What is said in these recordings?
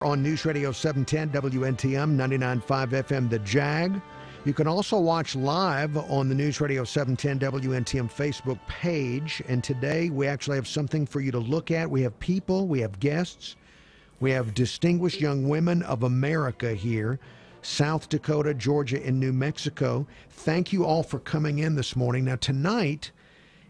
On News Radio 710 WNTM 99.5 FM The Jag. You can also watch live on the News Radio 710 WNTM Facebook page. And today we actually have something for you to look at. We have people, we have guests, we have distinguished young women of America here, South Dakota, Georgia, and New Mexico. Thank you all for coming in this morning. Now tonight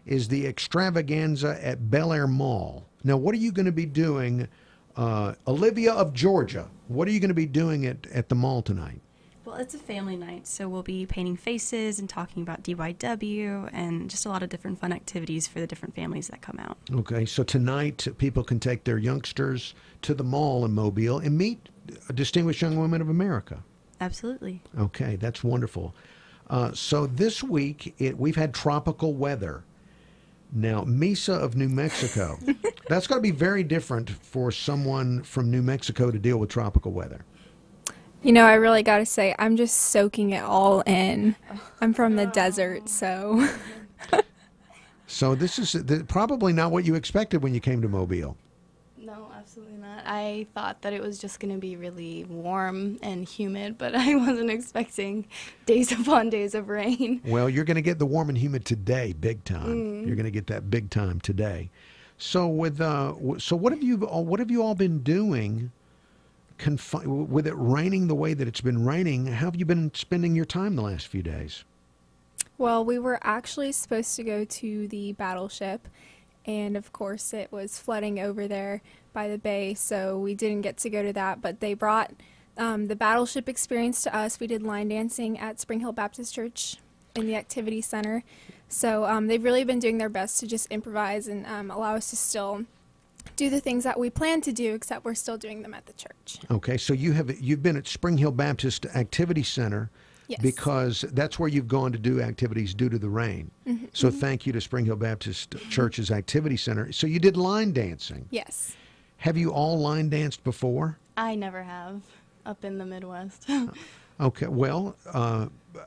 is the extravaganza at Bel Air Mall. Now what are you going to be doing? Olivia of Georgia, what are you going to be doing at the mall tonight? Well, it's a family night, so we'll be painting faces and talking about DYW and just a lot of different fun activities for the different families that come out. Okay, so tonight people can take their youngsters to the mall in Mobile and meet distinguished young women of America. Absolutely. Okay, that's wonderful. So this week we've had tropical weather. Now, Misa of New Mexico, that's going to be very different for someone from New Mexico to deal with tropical weather. You know, I really got to say, I'm just soaking it all in. I'm from the desert, so. So this is probably not what you expected when you came to Mobile. No, absolutely not. I thought that it was just going to be really warm and humid, but I wasn't expecting days upon days of rain. Well, you're going to get the warm and humid today, big time. You're going to get that big time today. So what have you all been doing? With it raining the way that it's been raining, how have you been spending your time the last few days? Well, we were actually supposed to go to the battleship, and of course it was flooding over there by the bay, so we didn't get to go to that, but they brought the battleship experience to us. We did line dancing at Spring Hill Baptist Church in the activity center, so they've really been doing their best to just improvise and allow us to still do the things that we plan to do, except we're still doing them at the church. Okay, so you've been at Spring Hill Baptist Activity Center. Yes. Because that's where you've gone to do activities due to the rain. Mm-hmm. So thank you to Spring Hill Baptist Church's Activity Center. So you did line dancing. Yes. Have you all line danced before? I never have, up in the Midwest. Okay, well,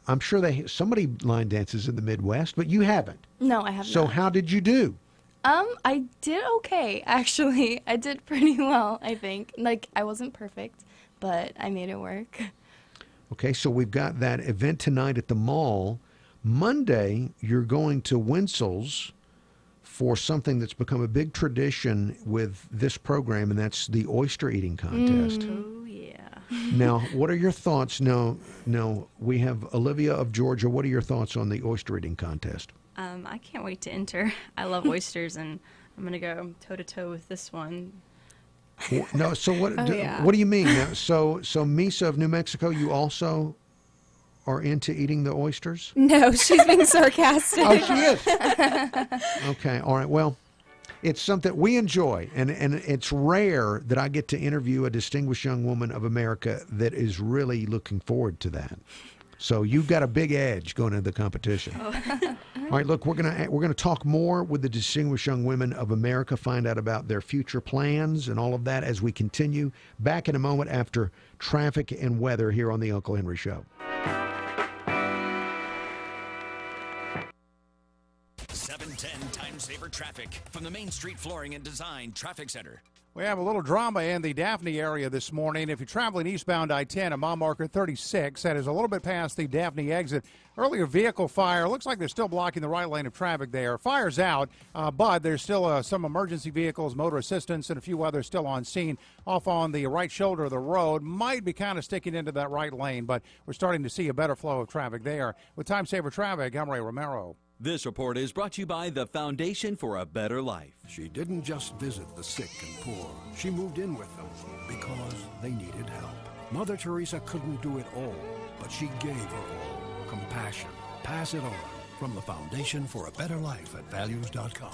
I'm sure somebody line dances in the Midwest, but you haven't. No, I have not. So how did you do? I did okay, actually. I did pretty well, I think. Like, I wasn't perfect, but I made it work. Okay, so we've got that event tonight at the mall. Monday, you're going to Winsel's for something that's become a big tradition with this program, and that's the oyster eating contest. Oh, yeah. Now, what are your thoughts? No, we have Olivia of Georgia. What are your thoughts on the oyster eating contest? I can't wait to enter. I love oysters, and I'm going to go toe-to-toe with this one. No, so what? Yeah. What do you mean? Now, so Misa of New Mexico, you also are into eating the oysters? No, she's being sarcastic. Oh, she is. Okay, all right. Well, it's something we enjoy, and it's rare that I get to interview a distinguished young woman of America that is really looking forward to that. So you've got a big edge going into the competition. Oh. All right, look, we're gonna talk more with the distinguished young women of America, find out about their future plans and all of that as we continue. Back in a moment after traffic and weather here on the Uncle Henry Show. 710 Time Saver Traffic from the Main Street Flooring and Design Traffic Center. We have a little drama in the Daphne area this morning. If you're traveling eastbound I-10 at mile marker 36, that is a little bit past the Daphne exit. Earlier vehicle fire. Looks like they're still blocking the right lane of traffic there. Fire's out, but there's still some emergency vehicles, motor assistance, and a few others still on scene. Off on the right shoulder of the road. Might be kind of sticking into that right lane, but we're starting to see a better flow of traffic there. With Time Saver Traffic, I'm Ray Romero. This report is brought to you by the Foundation for a Better Life. She didn't just visit the sick and poor. She moved in with them because they needed help. Mother Teresa couldn't do it all, but she gave her all. Compassion. Pass it on. From the Foundation for a Better Life at values.com.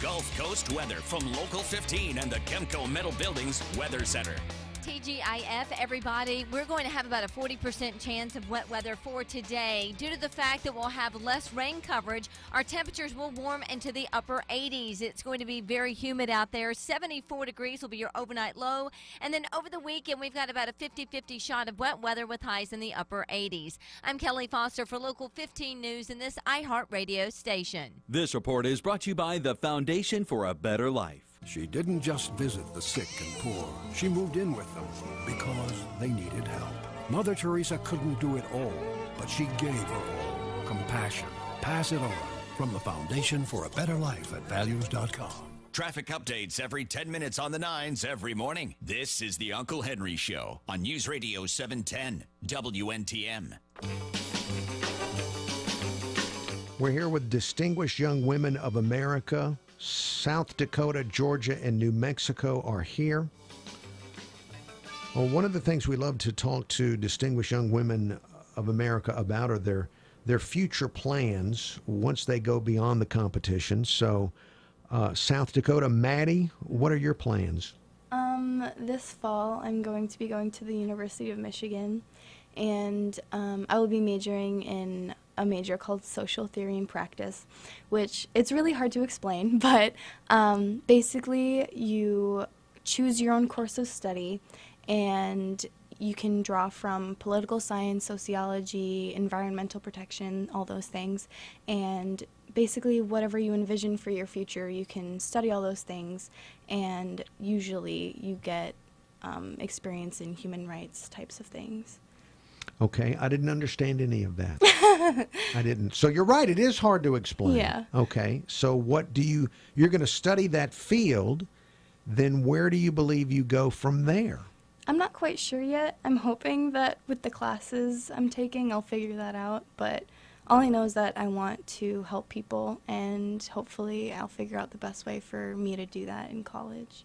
Gulf Coast weather from Local 15 and the Kemco Metal Buildings Weather Center. TGIF, everybody, we're going to have about a 40% chance of wet weather for today. Due to the fact that we'll have less rain coverage, our temperatures will warm into the upper 80s. It's going to be very humid out there. 74 degrees will be your overnight low. And then over the weekend, we've got about a 50-50 shot of wet weather with highs in the upper 80s. I'm Kelly Foster for Local 15 News in this iHeartRadio station. This report is brought to you by the Foundation for a Better Life. She didn't just visit the sick and poor. She moved in with them because they needed help. Mother Teresa couldn't do it all, but she gave her all. Compassion. Pass it on. From the Foundation for a Better Life at Values.com. Traffic updates every 10 minutes on the 9s every morning. This is the Uncle Henry Show on News Radio 710 WNTM. We're here with distinguished young women of America. South Dakota, Georgia, and New Mexico are here. Well, one of the things we love to talk to distinguished young women of America about are their future plans once they go beyond the competition. So, South Dakota, Maddie, what are your plans? This fall, I'm going to be going to the University of Michigan, and I will be majoring in a major called Social Theory and Practice, which it's really hard to explain, but basically you choose your own course of study, and you can draw from political science, sociology, environmental protection, all those things, and basically whatever you envision for your future, you can study all those things, and usually you get experience in human rights types of things. Okay, I didn't understand any of that. I didn't. So you're right, it is hard to explain. Yeah. Okay, so what do you're going to study that field, then where do you believe you go from there? I'm not quite sure yet. I'm hoping that with the classes I'm taking, I'll figure that out, but all I know is that I want to help people, and hopefully I'll figure out the best way for me to do that in college.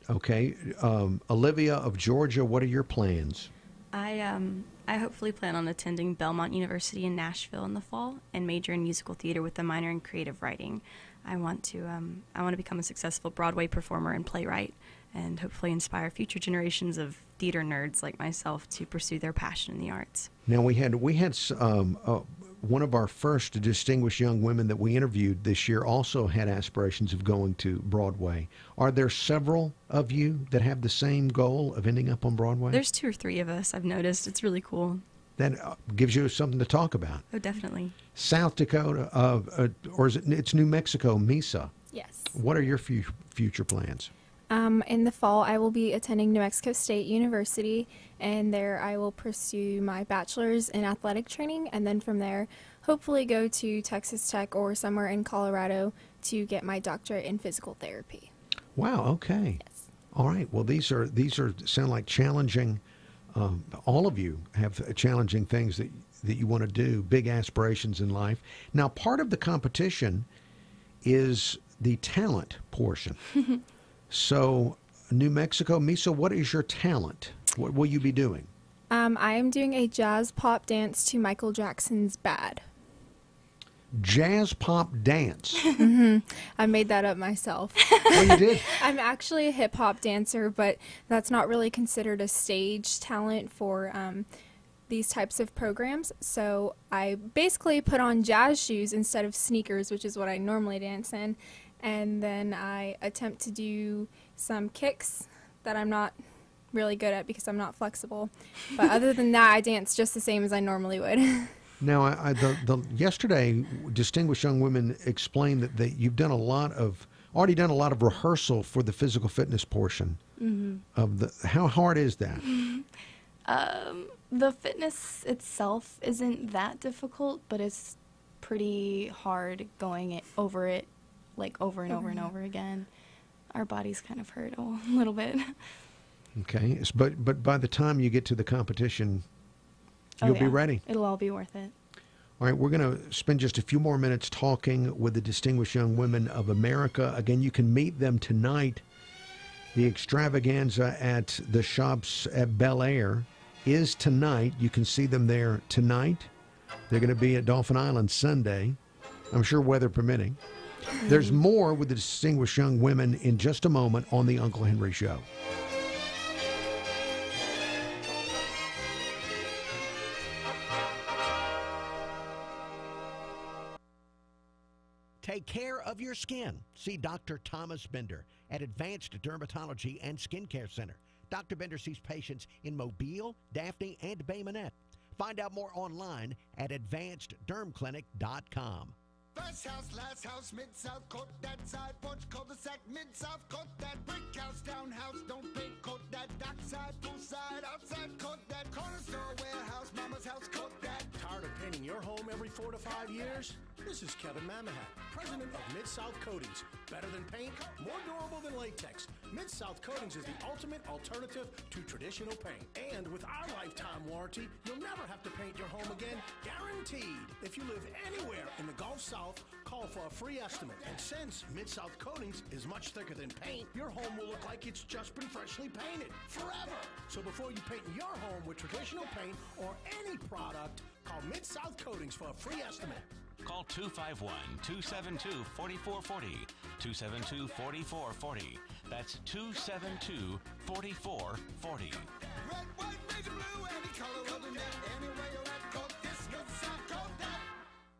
Okay, Olivia of Georgia, what are your plans? I hopefully plan on attending Belmont University in Nashville in the fall and major in musical theater with a minor in creative writing. I want to become a successful Broadway performer and playwright, and hopefully inspire future generations of theater nerds like myself to pursue their passion in the arts. Now we had one of our first distinguished young women that we interviewed this year also had aspirations of going to Broadway. Are there several of you that have the same goal of ending up on Broadway? There's 2 or 3 of us, I've noticed. It's really cool. That gives you something to talk about. Oh, definitely. South Dakota, or is it's New Mexico, Mesa? Yes. What are your future plans? In the fall, I will be attending New Mexico State University, and there I will pursue my bachelor's in athletic training, and then from there, hopefully go to Texas Tech or somewhere in Colorado to get my doctorate in physical therapy. Wow. Okay. Yes. All right. Well, these are sound like challenging. All of you have challenging things that you want to do, big aspirations in life. Now, part of the competition is the talent portion. So, New Mexico, Mesa, what is your talent? What will you be doing? I am doing a jazz pop dance to Michael Jackson's Bad. Jazz pop dance. I made that up myself. Oh, you did? I'm actually a hip hop dancer, but that's not really considered a stage talent for these types of programs. So I basically put on jazz shoes instead of sneakers, which is what I normally dance in. And then I attempt to do some kicks that I'm not really good at because I'm not flexible. But other than that, I dance just the same as I normally would. Now, yesterday, distinguished young women explained that you've already done a lot of rehearsal for the physical fitness portion of how hard is that? The fitness itself isn't that difficult, but it's pretty hard going over it like over and over and over again. Our bodies kind of hurt a little bit. Okay, but by the time you get to the competition, you'll be ready. It'll all be worth it. All right, we're going to spend just a few more minutes talking with the distinguished young women of America. Again, you can meet them tonight. The extravaganza at the shops at Bel Air is tonight. You can see them there tonight. They're going to be at Dauphin Island Sunday, I'm sure weather permitting. There's more with the distinguished young women in just a moment on the Uncle Henry Show. Take care of your skin. See Dr. Thomas Bender at Advanced Dermatology and Skincare Center. Dr. Bender sees patients in Mobile, Daphne, and Bay Minette. Find out more online at advanceddermclinic.com. First house, last house, Mid-South, court that side, porch, cul-de-sac, Mid-South, court that brick house, townhouse, don't pay, court that dockside, poolside, outside, court that corner store, warehouse, mama's house, court that. Tired of painting your home every 4 to 5 years? This is Kevin Mamahat, president of Mid-South Coatings. Better than paint, more durable than latex. Mid-South Coatings is the ultimate alternative to traditional paint. And with our lifetime warranty, you'll never have to paint your home again, guaranteed. If you live anywhere in the Gulf South, call for a free estimate. And since Mid-South Coatings is much thicker than paint, your home will look like it's just been freshly painted forever. So before you paint your home with traditional paint or any product, call Mid-South Coatings for a free estimate. Call 251-272-4440. 272-4440. That's 272-4440. Red, white, red, blue, any color of the net, anywhere you're at, court this, Mid-South, court that.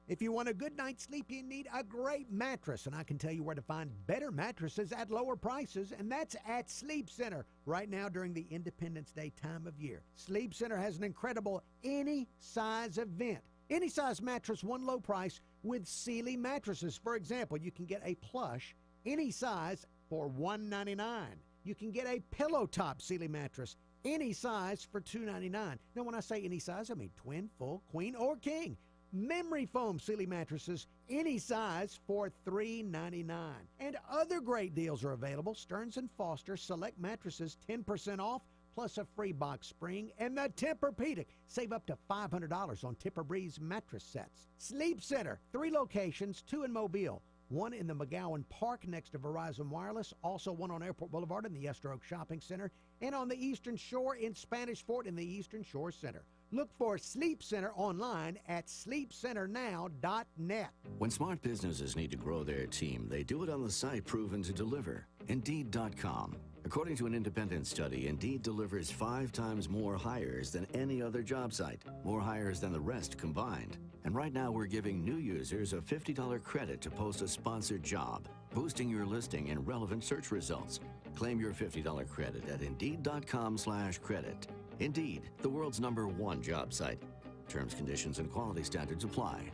If you want a good night's sleep, you need a great mattress, and I can tell you where to find better mattresses at lower prices, and that's at Sleep Center right now during the Independence Day time of year. Sleep Center has an incredible any size event. Any size mattress, one low price with Sealy mattresses. For example, you can get a plush any size for $199. You can get a pillow top Sealy mattress any size for $299. Now, when I say any size, I mean twin, full, queen, or king. Memory foam Sealy mattresses, any size for $399. And other great deals are available. Stearns & Foster select mattresses 10% off, plus a free box spring, and the Tempur-Pedic. Save up to $500 on Tempur-Breeze mattress sets. Sleep Center, 3 locations, 2 in Mobile, 1 in the McGowan Park next to Verizon Wireless, also 1 on Airport Boulevard in the Esther Oak Shopping Center, and on the Eastern Shore in Spanish Fort in the Eastern Shore Center. Look for Sleep Center online at sleepcenternow.net. When smart businesses need to grow their team, they do it on the site proven to deliver, Indeed.com. According to an independent study, Indeed delivers 5 times more hires than any other job site, more hires than the rest combined. And right now we're giving new users a $50 credit to post a sponsored job, boosting your listing and relevant search results. Claim your $50 credit at Indeed.com/credit. Indeed, the world's #1 job site. Terms, conditions, and quality standards apply.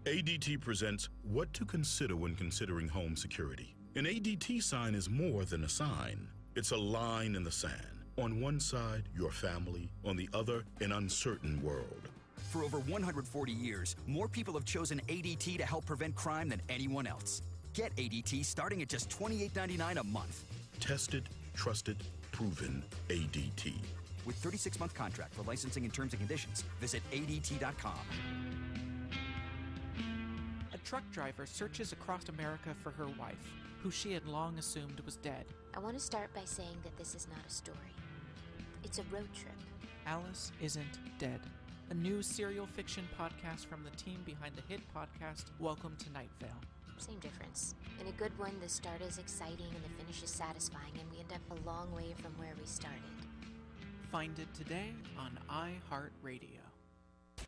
ADT presents What to Consider When Considering Home Security. An ADT sign is more than a sign. It's a line in the sand. On one side, your family. On the other, an uncertain world. For over 140 years, more people have chosen ADT to help prevent crime than anyone else. Get ADT starting at just $28.99 a month. Tested, trusted, proven ADT. With 36-month contract for licensing and terms and conditions, visit ADT.com. A truck driver searches across America for her wife, who she had long assumed was dead. I want to start by saying that this is not a story. It's a road trip. Alice isn't dead. A new serial fiction podcast from the team behind the hit podcast, Welcome to Night Vale. Same difference. In a good one, the start is exciting and the finish is satisfying, and we end up a long way from where we started. Find it today on iHeartRadio.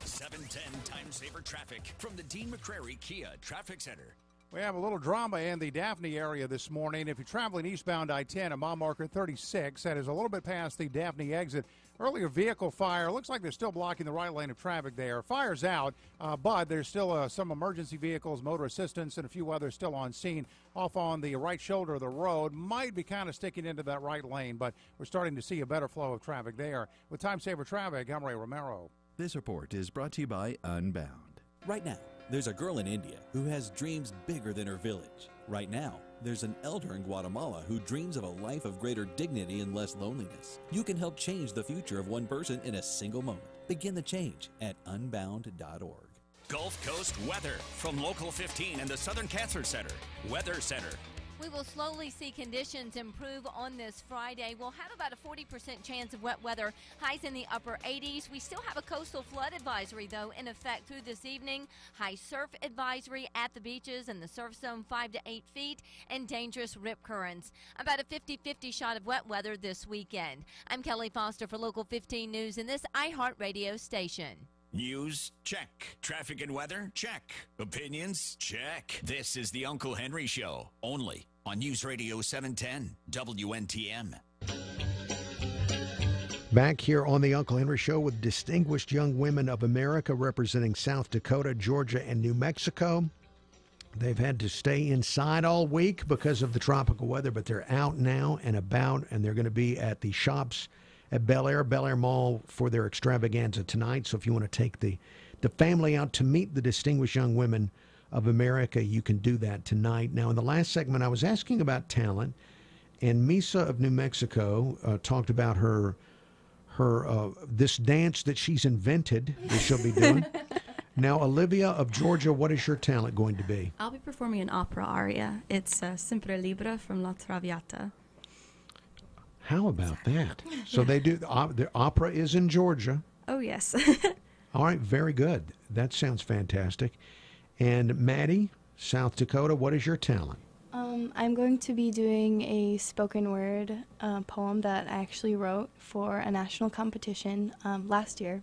710 Time Saver Traffic from the Dean McCrary Kia Traffic Center. We have a little drama in the Daphne area this morning. If you're traveling eastbound I-10 at mile marker 36, that is a little bit past the Daphne exit. Earlier vehicle fire. Looks like they're still blocking the right lane of traffic there. Fire's out, but there's still some emergency vehicles, motor assistance, and a few others still on scene. Off on the right shoulder of the road. Might be kind of sticking into that right lane, but we're starting to see a better flow of traffic there. With Time Saver Traffic, I'm Ray Romero. This report is brought to you by Unbound. Right now, there's a girl in India who has dreams bigger than her village. Right now, there's an elder in Guatemala who dreams of a life of greater dignity and less loneliness. You can help change the future of one person in a single moment. Begin the change at unbound.org. Gulf Coast weather from Local 15 and the Southern Cancer Center. Weather Center. We will slowly see conditions improve on this Friday. We'll have about a 40% chance of wet weather, highs in the upper 80s. We still have a coastal flood advisory, though, in effect through this evening. High surf advisory at the beaches and the surf zone 5 to 8 feet, and dangerous rip currents. About a 50-50 shot of wet weather this weekend. I'm Kelly Foster for Local 15 News in this iHeartRadio station. News? Check. Traffic and weather? Check. Opinions? Check. This is the Uncle Henry Show, only on News Radio 710 WNTM. Back here on the Uncle Henry Show with distinguished young women of America representing South Dakota, Georgia, and New Mexico. They've had to stay inside all week because of the tropical weather, but they're out now and about, and they're going to be at the shops at Bel Air Mall for their extravaganza tonight. So if you want to take the family out to meet the distinguished young women of America, you can do that tonight. Now, in the last segment, I was asking about talent, and Misa of New Mexico talked about her this dance that she's invented that she'll be doing. Now, Olivia of Georgia, what is your talent going to be? I'll be performing an opera aria. It's Sempre Libera from La Traviata. How about that? So they do, the opera is in Georgia. Oh, yes. All right, very good. That sounds fantastic. And Maddie, South Dakota, what is your talent? I'm going to be doing a spoken word poem that I actually wrote for a national competition last year.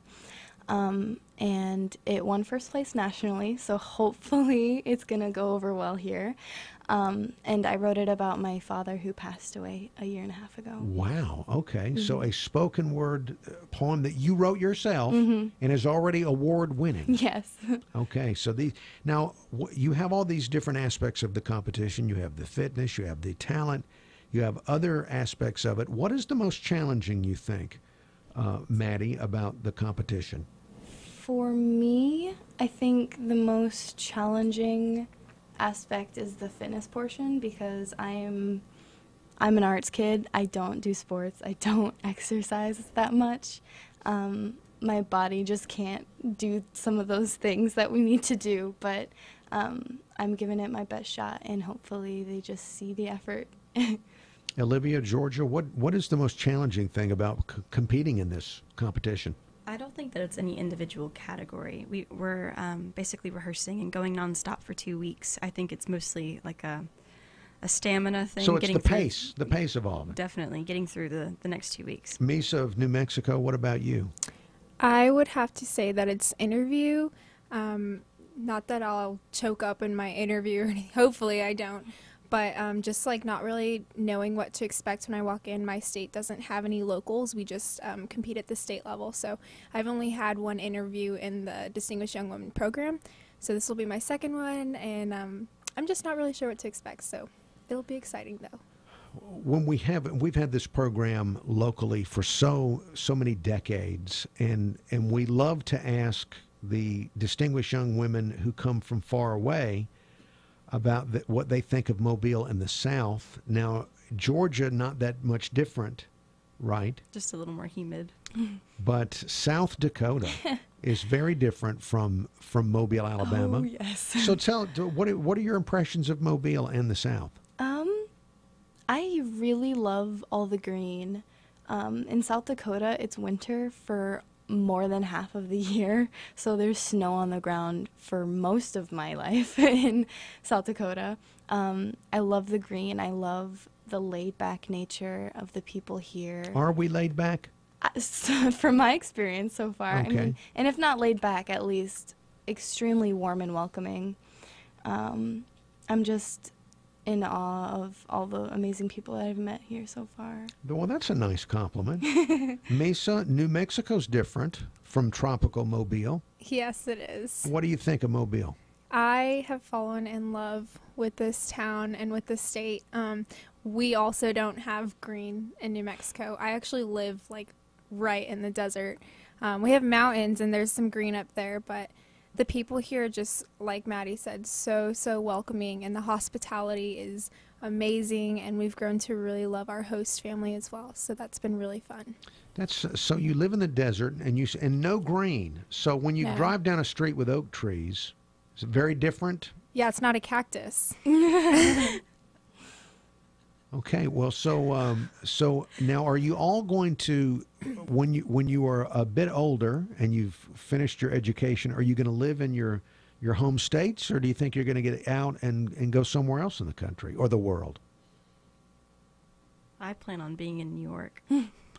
And it won first place nationally, so hopefully it's going to go over well here. And I wrote it about my father who passed away a year and a half ago. Wow, okay. So a spoken word poem that you wrote yourself and is already award winning. Yes. Okay, so now you have all these different aspects of the competition. You have the fitness, you have the talent, you have other aspects of it. What is the most challenging, you think, Maddie, about the competition? For me, I think the most challenging aspect is the fitness portion because I'm an arts kid. I don't do sports. I don't exercise that much. My body just can't do some of those things that we need to do, but I'm giving it my best shot, and hopefully they just see the effort. Olivia, Georgia, what is the most challenging thing about competing in this competition? I don't think that it's any individual category. We're basically rehearsing and going nonstop for 2 weeks. I think it's mostly like a stamina thing. So it's the pace of all of it. Definitely, getting through the next 2 weeks. Misa of New Mexico, what about you? I would have to say that it's interview. Not that I'll choke up in my interview or anything. Hopefully I don't. But just like not really knowing what to expect when I walk in. My state doesn't have any locals. We just compete at the state level. So I've only had one interview in the Distinguished Young Women program. So this will be my second one, and I'm just not really sure what to expect. So it'll be exciting though. When we've had this program locally for so many decades, and we love to ask the distinguished young women who come from far away about what they think of Mobile and the South. Now, Georgia, not that much different, right? Just a little more humid. But South Dakota is very different from Mobile, Alabama. Oh, yes. So what are your impressions of Mobile and the South? I really love all the green. In South Dakota, it's winter for more than half of the year, so there's snow on the ground for most of my life in South Dakota. I love the green. I love the laid-back nature of the people here. Are we laid back? From my experience so far. Okay. I mean, and if not laid back, at least extremely warm and welcoming. I'm just in awe of all the amazing people that I've met here so far. Well, that's a nice compliment. Mesa, New Mexico's different from tropical Mobile. Yes, it is. What do you think of Mobile? I have fallen in love with this town and with the state. We also don't have green in New Mexico. I actually live like right in the desert. We have mountains and there's some green up there, but the people here, just like Maddie said, so welcoming, and the hospitality is amazing, and we've grown to really love our host family as well. So that's been really fun. So you live in the desert and no green. So when you drive down a street with oak trees, is it very different? Yeah, it's not a cactus. Okay, well, so now are you all going to, when you are a bit older and you've finished your education, are you going to live in your home states, or do you think you're going to get out and go somewhere else in the country or the world? I plan on being in New York.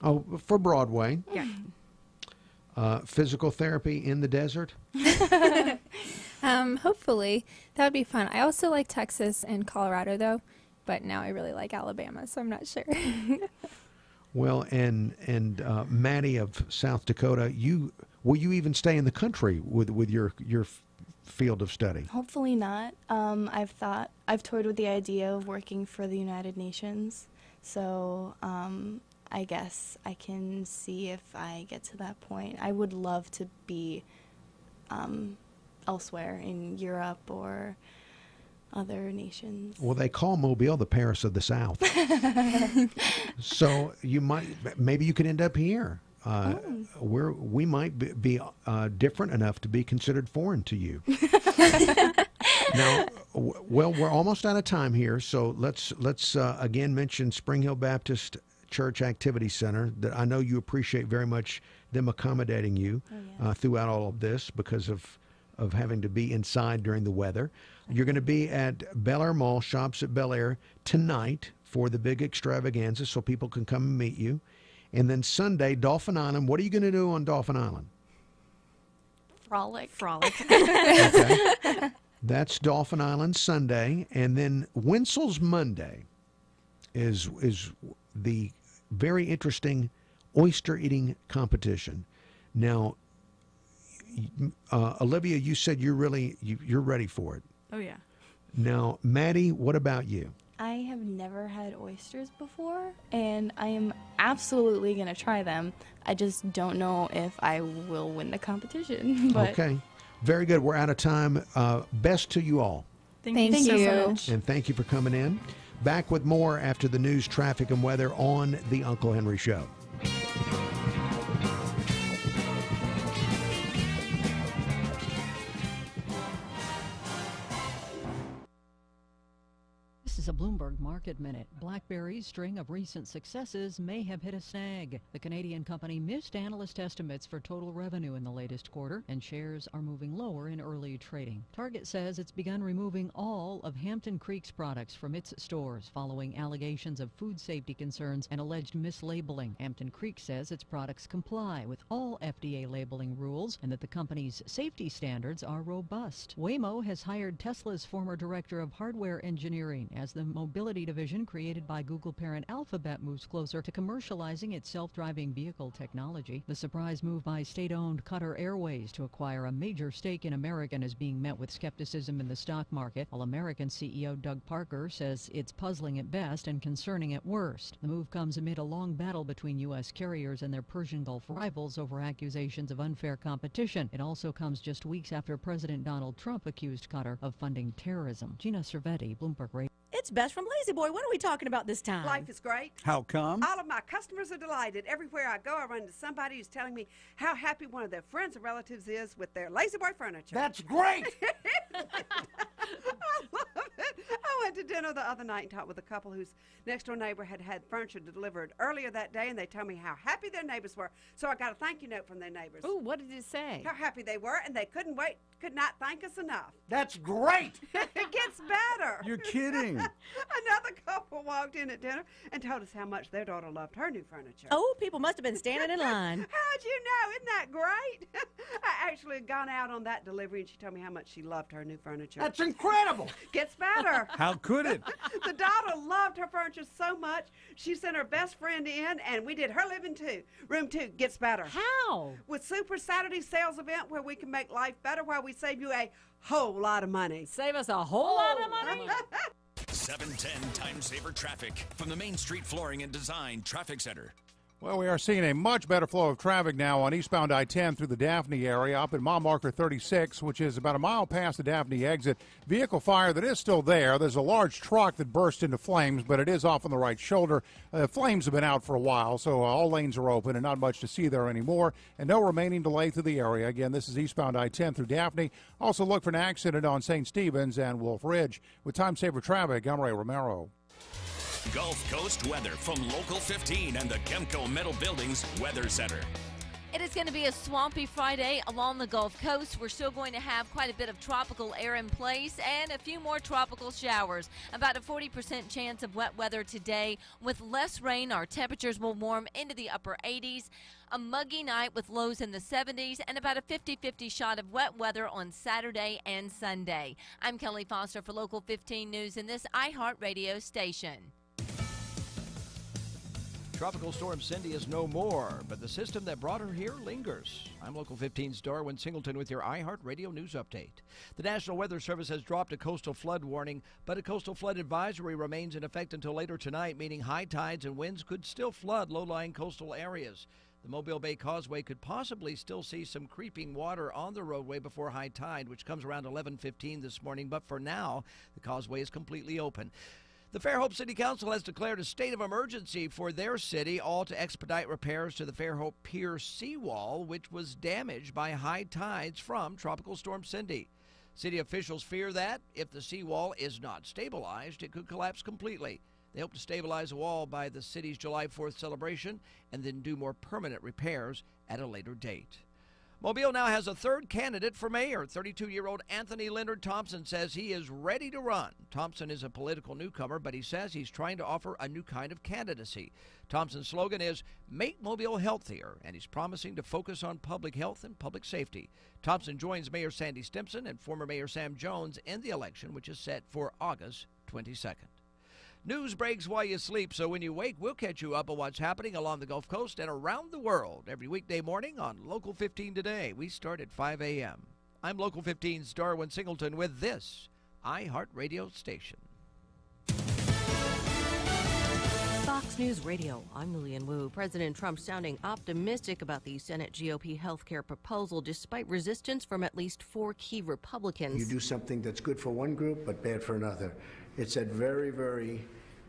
Oh, for Broadway? Yeah. Physical therapy in the desert? Hopefully. That would be fun. I also like Texas and Colorado, though. But now I really like Alabama, so I'm not sure. Well, and Maddie of South Dakota, will you even stay in the country with your field of study? Hopefully not. I've toyed with the idea of working for the United Nations, so I guess I can see if I get to that point. I would love to be elsewhere in Europe or other nations. Well, they call Mobile the Paris of the South. So maybe you could end up here. We might be different enough to be considered foreign to you. Now, well, we're almost out of time here, so let's again mention Spring Hill Baptist Church Activity Center. That I know you appreciate very much them accommodating you throughout all of this because of having to be inside during the weather. You're going to be at Bel Air Mall, Shops at Bel Air tonight for the big extravaganza, so people can come and meet you. And then Sunday, Dolphin Island. What are you going to do on Dolphin Island? Frolic. Okay. That's Dolphin Island Sunday. And then Winsel's Monday is the very interesting oyster eating competition. Now, Olivia, you said you're ready for it. Oh, yeah. Now, Maddie, what about you? I have never had oysters before, and I am absolutely going to try them. I just don't know if I will win the competition. But Okay. Very good. We're out of time. Best to you all. Thank you so much. And thank you for coming in. Back with more after the news, traffic, and weather on The Uncle Henry Show. This is a Bloomberg Market Minute. BlackBerry's string of recent successes may have hit a snag. The Canadian company missed analyst estimates for total revenue in the latest quarter, and shares are moving lower in early trading. Target says it's begun removing all of Hampton Creek's products from its stores following allegations of food safety concerns and alleged mislabeling. Hampton Creek says its products comply with all FDA labeling rules and that the company's safety standards are robust. Waymo has hired Tesla's former director of hardware engineering as the mobility division created by Google parent Alphabet moves closer to commercializing its self-driving vehicle technology. The surprise move by state-owned Qatar Airways to acquire a major stake in American is being met with skepticism in the stock market, while American CEO Doug Parker says it's puzzling at best and concerning at worst. The move comes amid a long battle between U.S. carriers and their Persian Gulf rivals over accusations of unfair competition. It also comes just weeks after President Donald Trump accused Qatar of funding terrorism. Gina Cervetti, Bloomberg Radio. It's Bess from Lazy Boy. What are we talking about this time? Life is great. How come? All of my customers are delighted. Everywhere I go, I run into somebody who's telling me how happy one of their friends or relatives is with their Lazy Boy furniture. That's great! I love it. I went to dinner the other night and talked with a couple whose next door neighbor had furniture delivered earlier that day, and they told me how happy their neighbors were. So I got a thank you note from their neighbors. Ooh, what did it say? How happy they were, and they could not thank us enough. That's great! It gets better. You're kidding. Another couple walked in at dinner and told us how much their daughter loved her new furniture. Oh, people must have been standing in line. How'd you know? Isn't that great? I actually had gone out on that delivery, and she told me how much she loved her new furniture. That's incredible. Gets better. How could it? The daughter loved her furniture so much, she sent her best friend in, and we did her living too. Room 2 gets better. How? With Super Saturday sales event where we can make life better, where we save you a whole lot of money. Save us a whole lot of money? 710 Time Saver Traffic from the Main Street Flooring and Design Traffic Center. Well, we are seeing a much better flow of traffic now on eastbound I-10 through the Daphne area up at mile marker 36, which is about a mile past the Daphne exit. Vehicle fire that is still there. There's a large truck that burst into flames, but it is off on the right shoulder. Flames have been out for a while, so all lanes are open and not much to see there anymore. And no remaining delay through the area. Again, this is eastbound I-10 through Daphne. Also look for an accident on St. Stephen's and Wolf Ridge. With Time Saver Traffic, I'm Ray Romero. Gulf Coast weather from Local 15 and the Kemco Metal Buildings Weather Center. It is going to be a swampy Friday along the Gulf Coast. We're still going to have quite a bit of tropical air in place and a few more tropical showers. About a 40% chance of wet weather today. With less rain, our temperatures will warm into the upper 80s. A muggy night with lows in the 70s and about a 50-50 shot of wet weather on Saturday and Sunday. I'm Kelly Foster for Local 15 News in this iHeartRadio station. Tropical Storm Cindy is no more, but the system that brought her here lingers. I'm Local 15's Darwin Singleton with your iHeartRadio News Update. The National Weather Service has dropped a coastal flood warning, but a coastal flood advisory remains in effect until later tonight, meaning high tides and winds could still flood low-lying coastal areas. The Mobile Bay Causeway could possibly still see some creeping water on the roadway before high tide, which comes around 11:15 this morning, but for now, the causeway is completely open. The Fairhope City Council has declared a state of emergency for their city, all to expedite repairs to the Fairhope Pier seawall, which was damaged by high tides from Tropical Storm Cindy. City officials fear that if the seawall is not stabilized, it could collapse completely. They hope to stabilize the wall by the city's July 4th celebration and then do more permanent repairs at a later date. Mobile now has a third candidate for mayor. 32-year-old Anthony Leonard Thompson says he is ready to run. Thompson is a political newcomer, but he says he's trying to offer a new kind of candidacy. Thompson's slogan is "Make Mobile Healthier," and he's promising to focus on public health and public safety. Thompson joins Mayor Sandy Stimpson and former Mayor Sam Jones in the election, which is set for August 22nd. News breaks while you sleep, so when you wake, we'll catch you up on what's happening along the Gulf Coast and around the world every weekday morning on Local 15 Today. We start at 5 a.m. I'm Local 15's Darwin Singleton with this iHeartRadio station. Fox News Radio, I'm Lillian Wu. President Trump sounding optimistic about the Senate GOP health care proposal despite resistance from at least 4 key Republicans. You do something that's good for one group but bad for another. It's a very, very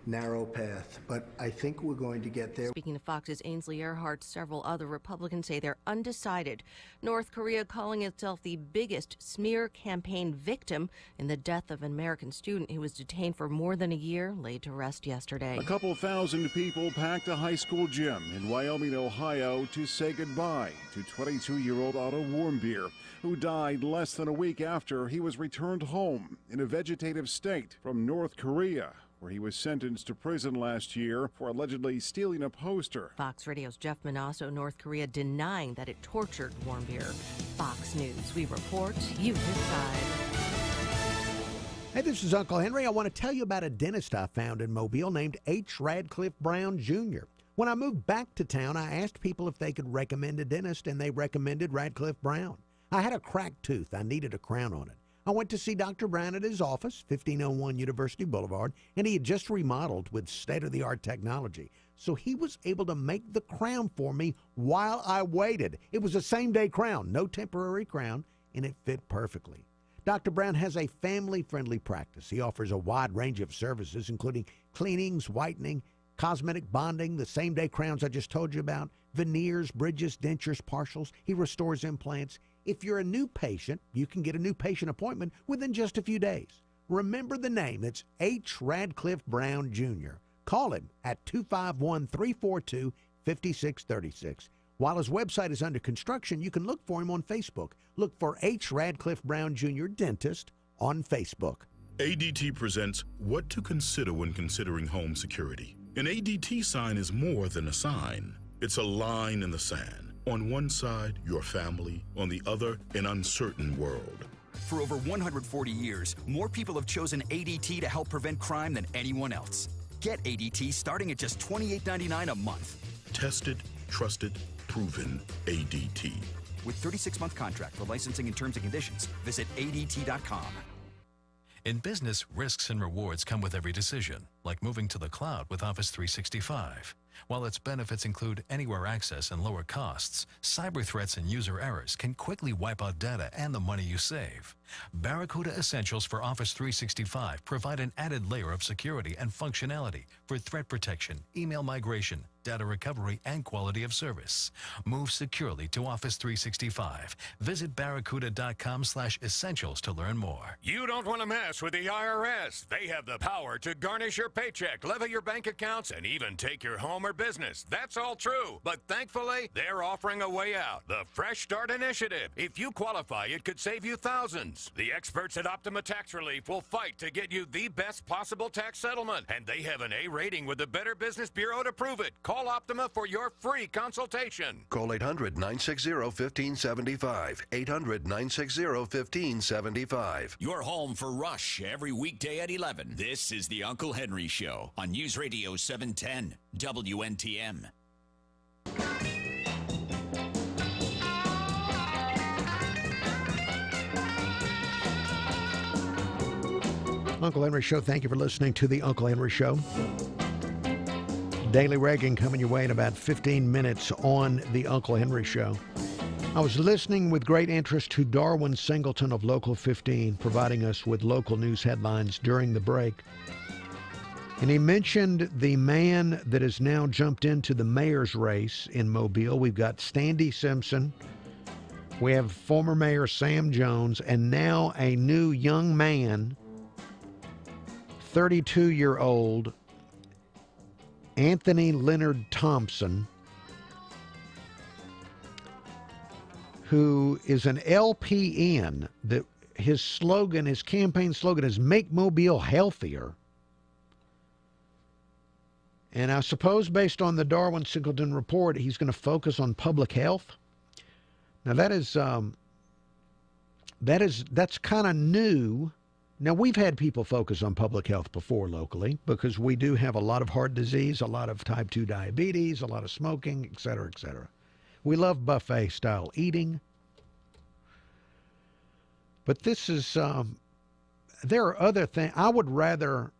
narrow path, but I think we're going to get there. Speaking to Fox's Ainsley Earhart, several other Republicans say they're undecided. North Korea calling itself the biggest smear campaign victim in the death of an American student who was detained for more than a year, laid to rest yesterday. A couple thousand people packed a high school gym in Wyoming, Ohio to say goodbye to 22-year-old Otto Warmbier, who died less than a week after he was returned home in a vegetative state from North Korea, where he was sentenced to prison last year for allegedly stealing a poster. Fox Radio's Jeff Manasso, North Korea denying that it tortured Warmbier. Fox News, we report, you decide. Hey, this is Uncle Henry. I want to tell you about a dentist I found in Mobile named H. Radcliffe Brown Jr. When I moved back to town, I asked people if they could recommend a dentist, and they recommended Radcliffe Brown. I had a cracked tooth. I needed a crown on it. I went to see Dr. Brown at his office, 1501 University Boulevard, and he had just remodeled with state-of-the-art technology. So he was able to make the crown for me while I waited. It was a same-day crown, no temporary crown, and it fit perfectly. Dr. Brown has a family-friendly practice. He offers a wide range of services, including cleanings, whitening, cosmetic bonding, the same-day crowns I just told you about, veneers, bridges, dentures, partials. He restores implants. If you're a new patient, you can get a new patient appointment within just a few days. Remember the name. It's H. Radcliffe Brown Jr. Call him at 251-342-5636. While his website is under construction, you can look for him on Facebook. Look for H. Radcliffe Brown Jr. Dentist on Facebook. ADT presents What to Consider When Considering Home Security. An ADT sign is more than a sign. It's a line in the sand. On one side, your family. On the other, an uncertain world. For over 140 years, more people have chosen ADT to help prevent crime than anyone else. Get ADT starting at just $28.99 a month. Tested, trusted, proven ADT. With 36-month contract for licensing and terms and conditions, visit ADT.com. In business, risks and rewards come with every decision, like moving to the cloud with Office 365. While its benefits include anywhere access and lower costs, cyber threats and user errors can quickly wipe out data and the money you save. Barracuda Essentials for Office 365 provide an added layer of security and functionality for threat protection, email migration, data recovery, and quality of service. Move securely to Office 365. Visit barracuda.com/essentials to learn more. You don't want to mess with the IRS. They have the power to garnish your paycheck, levy your bank accounts, and even take your home or business. That's all true. But thankfully, they're offering a way out. The Fresh Start Initiative. If you qualify, it could save you thousands. The experts at Optima Tax Relief will fight to get you the best possible tax settlement. And they have an A rating with the Better Business Bureau to prove it. Call Call Optima for your free consultation. Call 800-960-1575. 800-960-1575. You're home for Rush every weekday at 11. This is the Uncle Henry Show on News Radio 710 WNTM. Uncle Henry Show. Thank you for listening to the Uncle Henry Show. Daily Reagan coming your way in about 15 minutes on the Uncle Henry Show. I was listening with great interest to Darwin Singleton of Local 15, providing us with local news headlines during the break. And he mentioned the man that has now jumped into the mayor's race in Mobile. We've got Standy Simpson. We have former Mayor Sam Jones, and now a new young man, 32-year-old Anthony Leonard Thompson, who is an LPN. That his slogan, his campaign slogan is "Make Mobile Healthier." And I suppose based on the Darwin Singleton report, he's going to focus on public health. Now that's kind of new. Now, we've had people focus on public health before locally because we do have a lot of heart disease, a lot of type 2 diabetes, a lot of smoking, et cetera, et cetera. We love buffet-style eating. But this is, there are other things. I would rather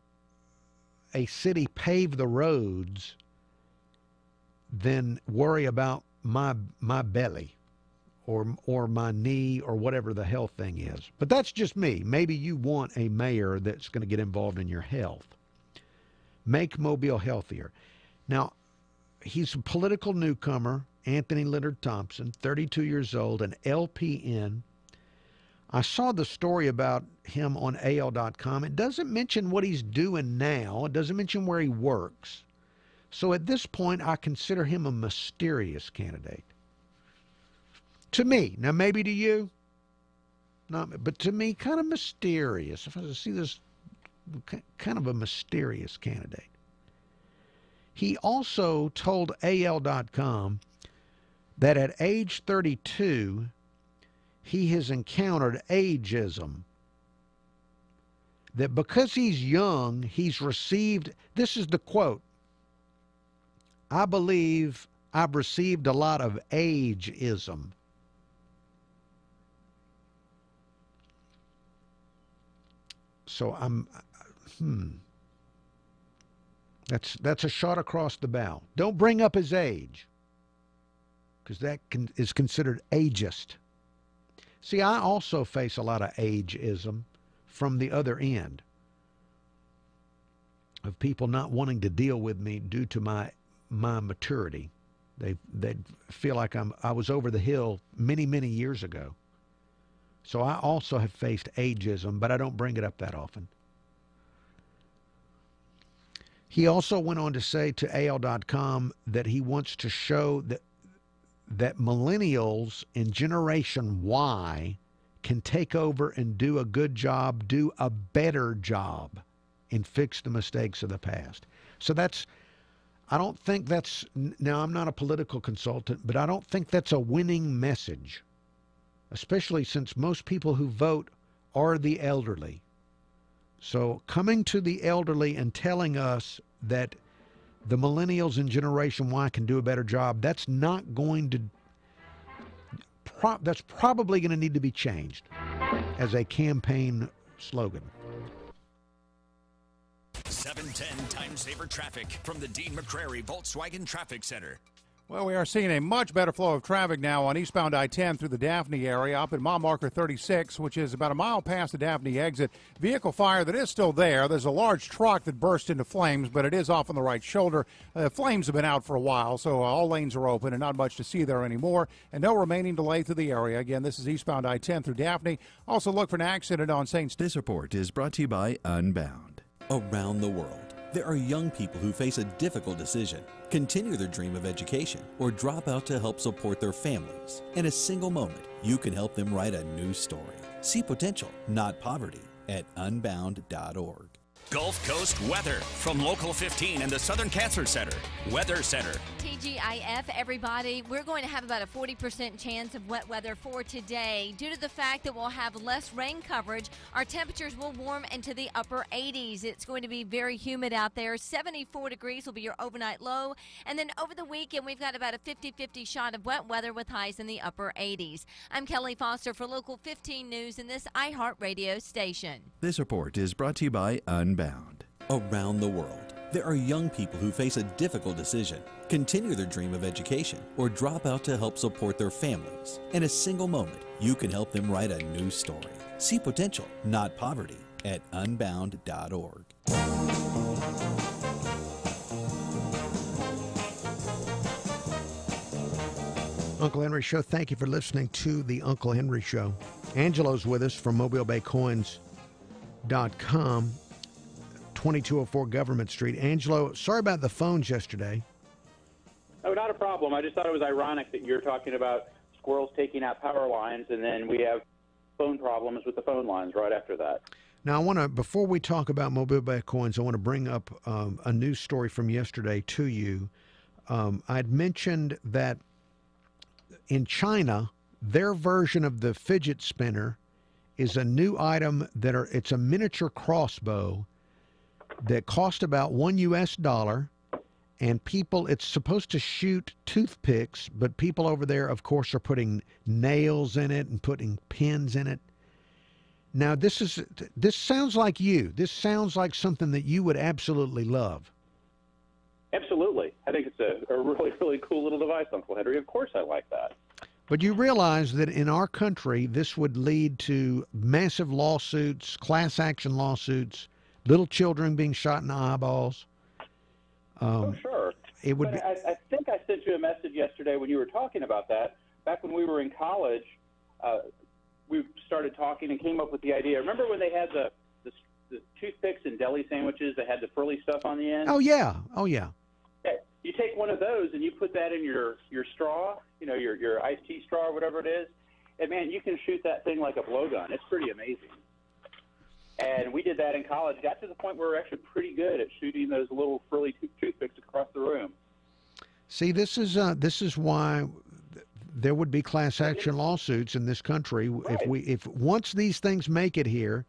a city pave the roads than worry about my belly or my knee or whatever the health thing is. But that's just me. Maybe you want a mayor that's going to get involved in your health. Make Mobile healthier. Now, he's a political newcomer, Anthony Leonard Thompson, 32 years old, an LPN. I saw the story about him on AL.com. It doesn't mention what he's doing now. It doesn't mention where he works. So at this point, I consider him a mysterious candidate. To me, now maybe to you, not, but to me, kind of mysterious. If I see this, kind of a mysterious candidate. He also told AL.com that at age 32, he has encountered ageism. That because he's young, he's received, this is the quote, "I believe I've received a lot of ageism." So that's a shot across the bow. Don't bring up his age, because that is considered ageist. See, I also face a lot of ageism from the other end of people not wanting to deal with me due to my maturity. They feel like I was over the hill many, many years ago. So I also have faced ageism, but I don't bring it up that often. He also went on to say to AL.com that he wants to show that millennials in Generation Y can take over and do a good job, do a better job, and fix the mistakes of the past. So I don't think that's, now I'm not a political consultant, but I don't think that's a winning message, especially since most people who vote are the elderly. So coming to the elderly and telling us that the millennials in Generation Y can do a better job, that's not going to, that's probably going to need to be changed as a campaign slogan. 710 Time Saver Traffic from the Dean McCrary Volkswagen Traffic Center. Well, we are seeing a much better flow of traffic now on eastbound I-10 through the Daphne area, up at mile marker 36, which is about a mile past the Daphne exit. Vehicle fire that is still there. There's a large truck that burst into flames, but it is off on the right shoulder. Flames have been out for a while, so all lanes are open and not much to see there anymore. And no remaining delay through the area. Again, this is eastbound I-10 through Daphne. Also look for an accident on St. This report is brought to you by Unbound. Around the world, there are young people who face a difficult decision: continue their dream of education or drop out to help support their families. In a single moment, you can help them write a new story. See potential, not poverty, at unbound.org. Gulf Coast weather from Local 15 and the Southern Cancer Center. Weather Center. TGIF, everybody. We're going to have about a 40% chance of wet weather for today. Due to the fact that we'll have less rain coverage, our temperatures will warm into the upper 80s. It's going to be very humid out there. 74 degrees will be your overnight low. And then over the weekend, we've got about a 50-50 shot of wet weather with highs in the upper 80s. I'm Kelly Foster for Local 15 News in this iHeartRadio station. This report is brought to you by Unbound. Around the world, there are young people who face a difficult decision: continue their dream of education or drop out to help support their families. In a single moment, you can help them write a new story. See potential, not poverty, at unbound.org. Uncle Henry Show. Thank you for listening to the Uncle Henry Show. Angelo's with us from MobileBayCoins.com, 2204 Government Street. Angelo, sorry about the phones yesterday. Oh, not a problem. I just thought it was ironic that you're talking about squirrels taking out power lines, and then we have phone problems with the phone lines right after that. Now, before we talk about Mobile Bay Coins, I want to bring up a news story from yesterday to you. I'd mentioned that in China, their version of the fidget spinner is a new item it's a miniature crossbow that cost about $1, and it's supposed to shoot toothpicks, but people over there, of course, are putting nails in it and putting pins in it. Now, this sounds like you. This sounds like something that you would absolutely love. Absolutely. I think it's a really, really cool little device, Uncle Henry. Of course I like that. But you realize that in our country, this would lead to massive lawsuits, class action lawsuits, little children being shot in the eyeballs. Sure. It would. But I think I sent you a message yesterday when you were talking about that. Back when we were in college, we started talking and came up with the idea. Remember when they had the toothpicks and deli sandwiches that had the frilly stuff on the end? Oh, yeah. You take one of those and you put that in your straw, your iced tea straw or whatever it is, and, man, you can shoot that thing like a blowgun. It's pretty amazing. And we did that in college. Got to the point where we're actually pretty good at shooting those little frilly toothpicks across the room. See, this is why there would be class action lawsuits in this country. Right. If once these things make it here,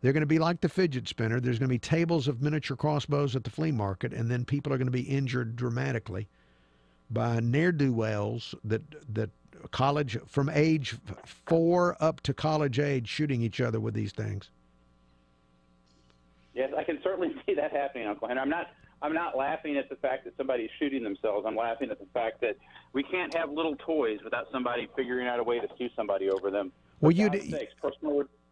they're going to be like the fidget spinner. There's going to be tables of miniature crossbows at the flea market, and then people are going to be injured dramatically by ne'er-do-wells that college, from age 4 up to college age, shooting each other with these things. Yes, I can certainly see that happening, Uncle Henry. I'm not laughing at the fact that somebody's shooting themselves. I'm laughing at the fact that we can't have little toys without somebody figuring out a way to sue somebody over them. Well,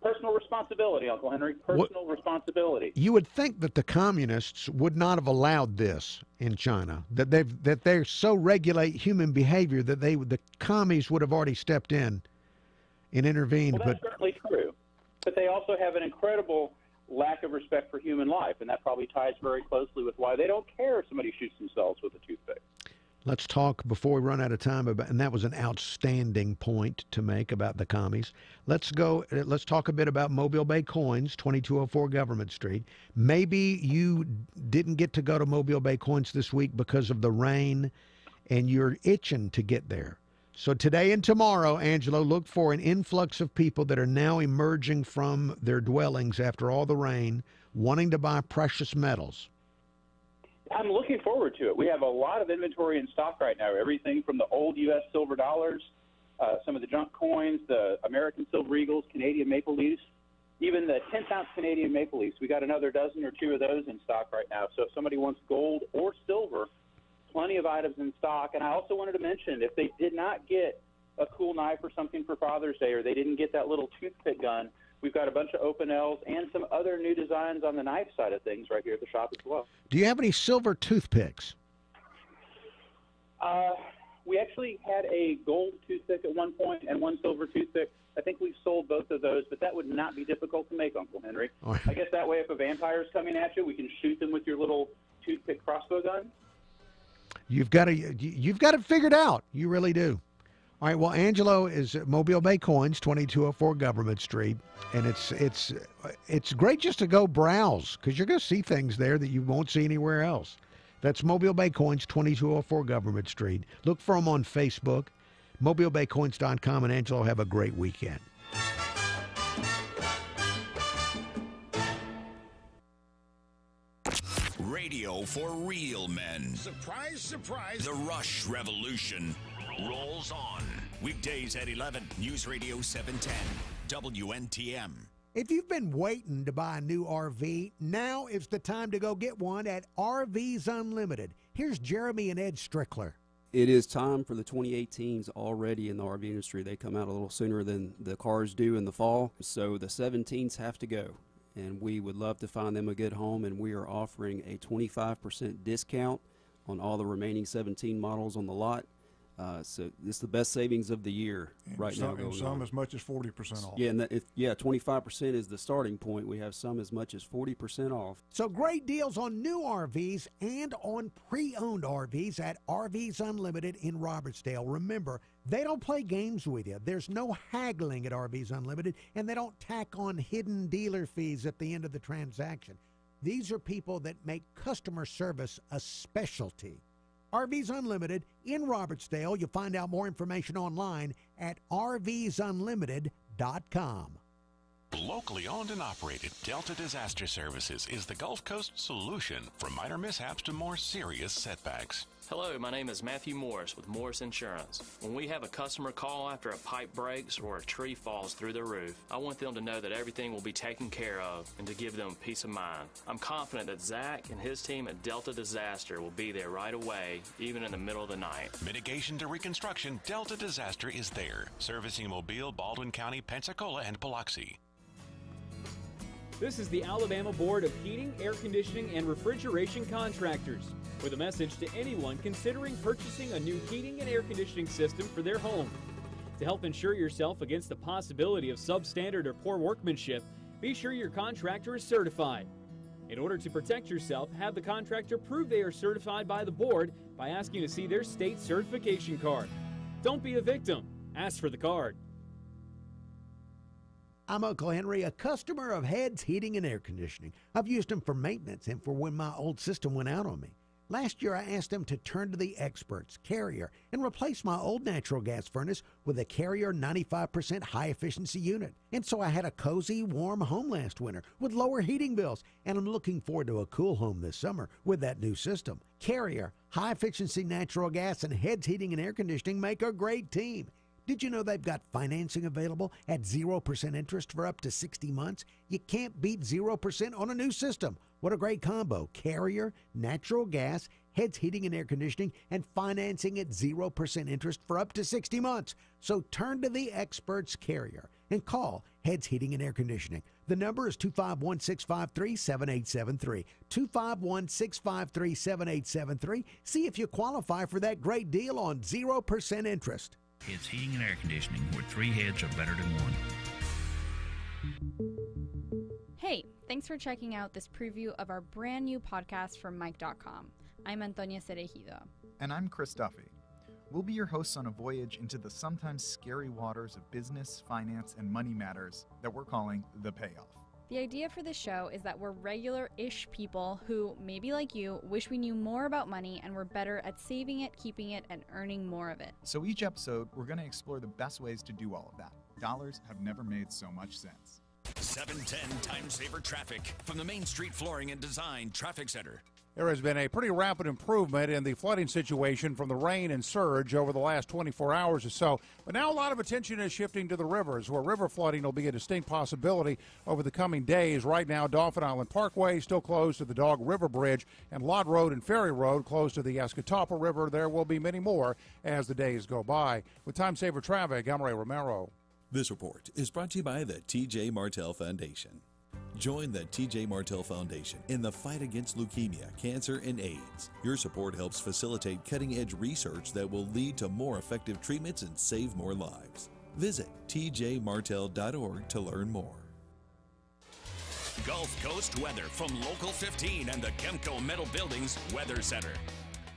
personal responsibility, Uncle Henry. Personal responsibility. You would think that the communists would not have allowed this in China. That they so regulate human behavior that the commies would have already stepped in and intervened. Well, that's certainly true. But they also have an incredible lack of respect for human life, and that probably ties very closely with why they don't care if somebody shoots themselves with a toothpick. Let's talk before we run out of time and that was an outstanding point to make about the commies. Let's talk a bit about Mobile Bay Coins, 2204 Government Street. Maybe you didn't get to go to Mobile Bay Coins this week because of the rain and you're itching to get there. So today and tomorrow, Angelo, look for an influx of people that are now emerging from their dwellings after all the rain, wanting to buy precious metals. I'm looking forward to it. We have a lot of inventory in stock right now, everything from the old U.S. silver dollars, some of the junk coins, the American silver eagles, Canadian maple leafs, even the 10th-ounce Canadian maple leafs. We got another dozen or two of those in stock right now. So if somebody wants gold or silver, plenty of items in stock. And I also wanted to mention, if they did not get a cool knife or something for Father's Day, or they didn't get that little toothpick gun, we've got a bunch of open L's and some other new designs on the knife side of things right here at the shop as well. Do you have any silver toothpicks? We actually had a gold toothpick at one point and one silver toothpick. I think we've sold both of those, but that would not be difficult to make, Uncle Henry. Oh. I guess that way if a vampire's coming at you, we can shoot them with your little toothpick crossbow gun. You've got it figured out. You really do. All right, well, Angelo is at Mobile Bay Coins, 2204 Government Street, and it's great just to go browse because you're going to see things there that you won't see anywhere else. That's Mobile Bay Coins, 2204 Government Street. Look for them on Facebook, mobilebaycoins.com, and Angelo, have a great weekend. Radio for real men. Surprise, surprise. The Rush Revolution rolls on. Weekdays at 11, News Radio 710, WNTM. If you've been waiting to buy a new RV, now is the time to go get one at RVs Unlimited. Here's Jeremy and Ed Strickler. It is time for the 2018s already in the RV industry. They come out a little sooner than the cars do in the fall, so the 17s have to go. And we would love to find them a good home, and we are offering a 25% discount on all the remaining 17 models on the lot. So it's the best savings of the year right now. And some as much as 40% off. Yeah, and 25% is the starting point. We have some as much as 40% off. So great deals on new RVs and on pre-owned RVs at RVs Unlimited in Robertsdale. Remember, they don't play games with you. There's no haggling at RVs Unlimited, and they don't tack on hidden dealer fees at the end of the transaction. These are people that make customer service a specialty. RVs Unlimited in Robertsdale. You'll find out more information online at rvsunlimited.com. Locally owned and operated, Delta Disaster Services is the Gulf Coast solution for minor mishaps to more serious setbacks. Hello, my name is Matthew Morris with Morris Insurance. When we have a customer call after a pipe breaks or a tree falls through their roof, I want them to know that everything will be taken care of and to give them peace of mind. I'm confident that Zach and his team at Delta Disaster will be there right away, even in the middle of the night. Mitigation to reconstruction, Delta Disaster is there, servicing Mobile, Baldwin County, Pensacola, and Biloxi. This is the Alabama Board of Heating, Air Conditioning, and Refrigeration Contractors, with a message to anyone considering purchasing a new heating and air conditioning system for their home. To help insure yourself against the possibility of substandard or poor workmanship, be sure your contractor is certified. In order to protect yourself, have the contractor prove they are certified by the board by asking to see their state certification card. Don't be a victim. Ask for the card. I'm Uncle Henry, a customer of Heads Heating and Air Conditioning. I've used them for maintenance and for when my old system went out on me. Last year, I asked them to turn to the experts, Carrier, and replace my old natural gas furnace with a Carrier 95% high-efficiency unit. And so I had a cozy, warm home last winter with lower heating bills, and I'm looking forward to a cool home this summer with that new system. Carrier, high-efficiency natural gas, and Heads Heating and Air Conditioning make a great team. Did you know they've got financing available at 0% interest for up to 60 months? You can't beat 0% on a new system. What a great combo. Carrier, natural gas, Heads Heating and Air Conditioning, and financing at 0% interest for up to 60 months. So turn to the experts, Carrier, and call Heads Heating and Air Conditioning. The number is 251-653-7873. 251-653-7873. See if you qualify for that great deal on 0% interest. It's Heating and Air Conditioning, where three heads are better than one. Hey, thanks for checking out this preview of our brand new podcast from Mike.com. I'm Antonia Cerejido. And I'm Chris Duffy. We'll be your hosts on a voyage into the sometimes scary waters of business, finance, and money matters that we're calling The Payoff. The idea for this show is that we're regular-ish people who, maybe like you, wish we knew more about money and were better at saving it, keeping it, and earning more of it. So each episode, we're going to explore the best ways to do all of that. Dollars have never made so much sense. 710 Time Saver Traffic from the Main Street Flooring and Design Traffic Center. There has been a pretty rapid improvement in the flooding situation from the rain and surge over the last 24 hours or so. But now a lot of attention is shifting to the rivers, where river flooding will be a distinct possibility over the coming days. Right now, Dauphin Island Parkway still closed to the Dog River Bridge, and Lott Road and Ferry Road closed to the Escatawpa River. There will be many more as the days go by. With Time Saver Traffic, I'm Ray Romero. This report is brought to you by the T.J. Martell Foundation. Join the T.J. Martell Foundation in the fight against leukemia, cancer, and AIDS. Your support helps facilitate cutting-edge research that will lead to more effective treatments and save more lives. Visit tjmartell.org to learn more. Gulf Coast weather from Local 15 and the Kemco Metal Buildings Weather Center.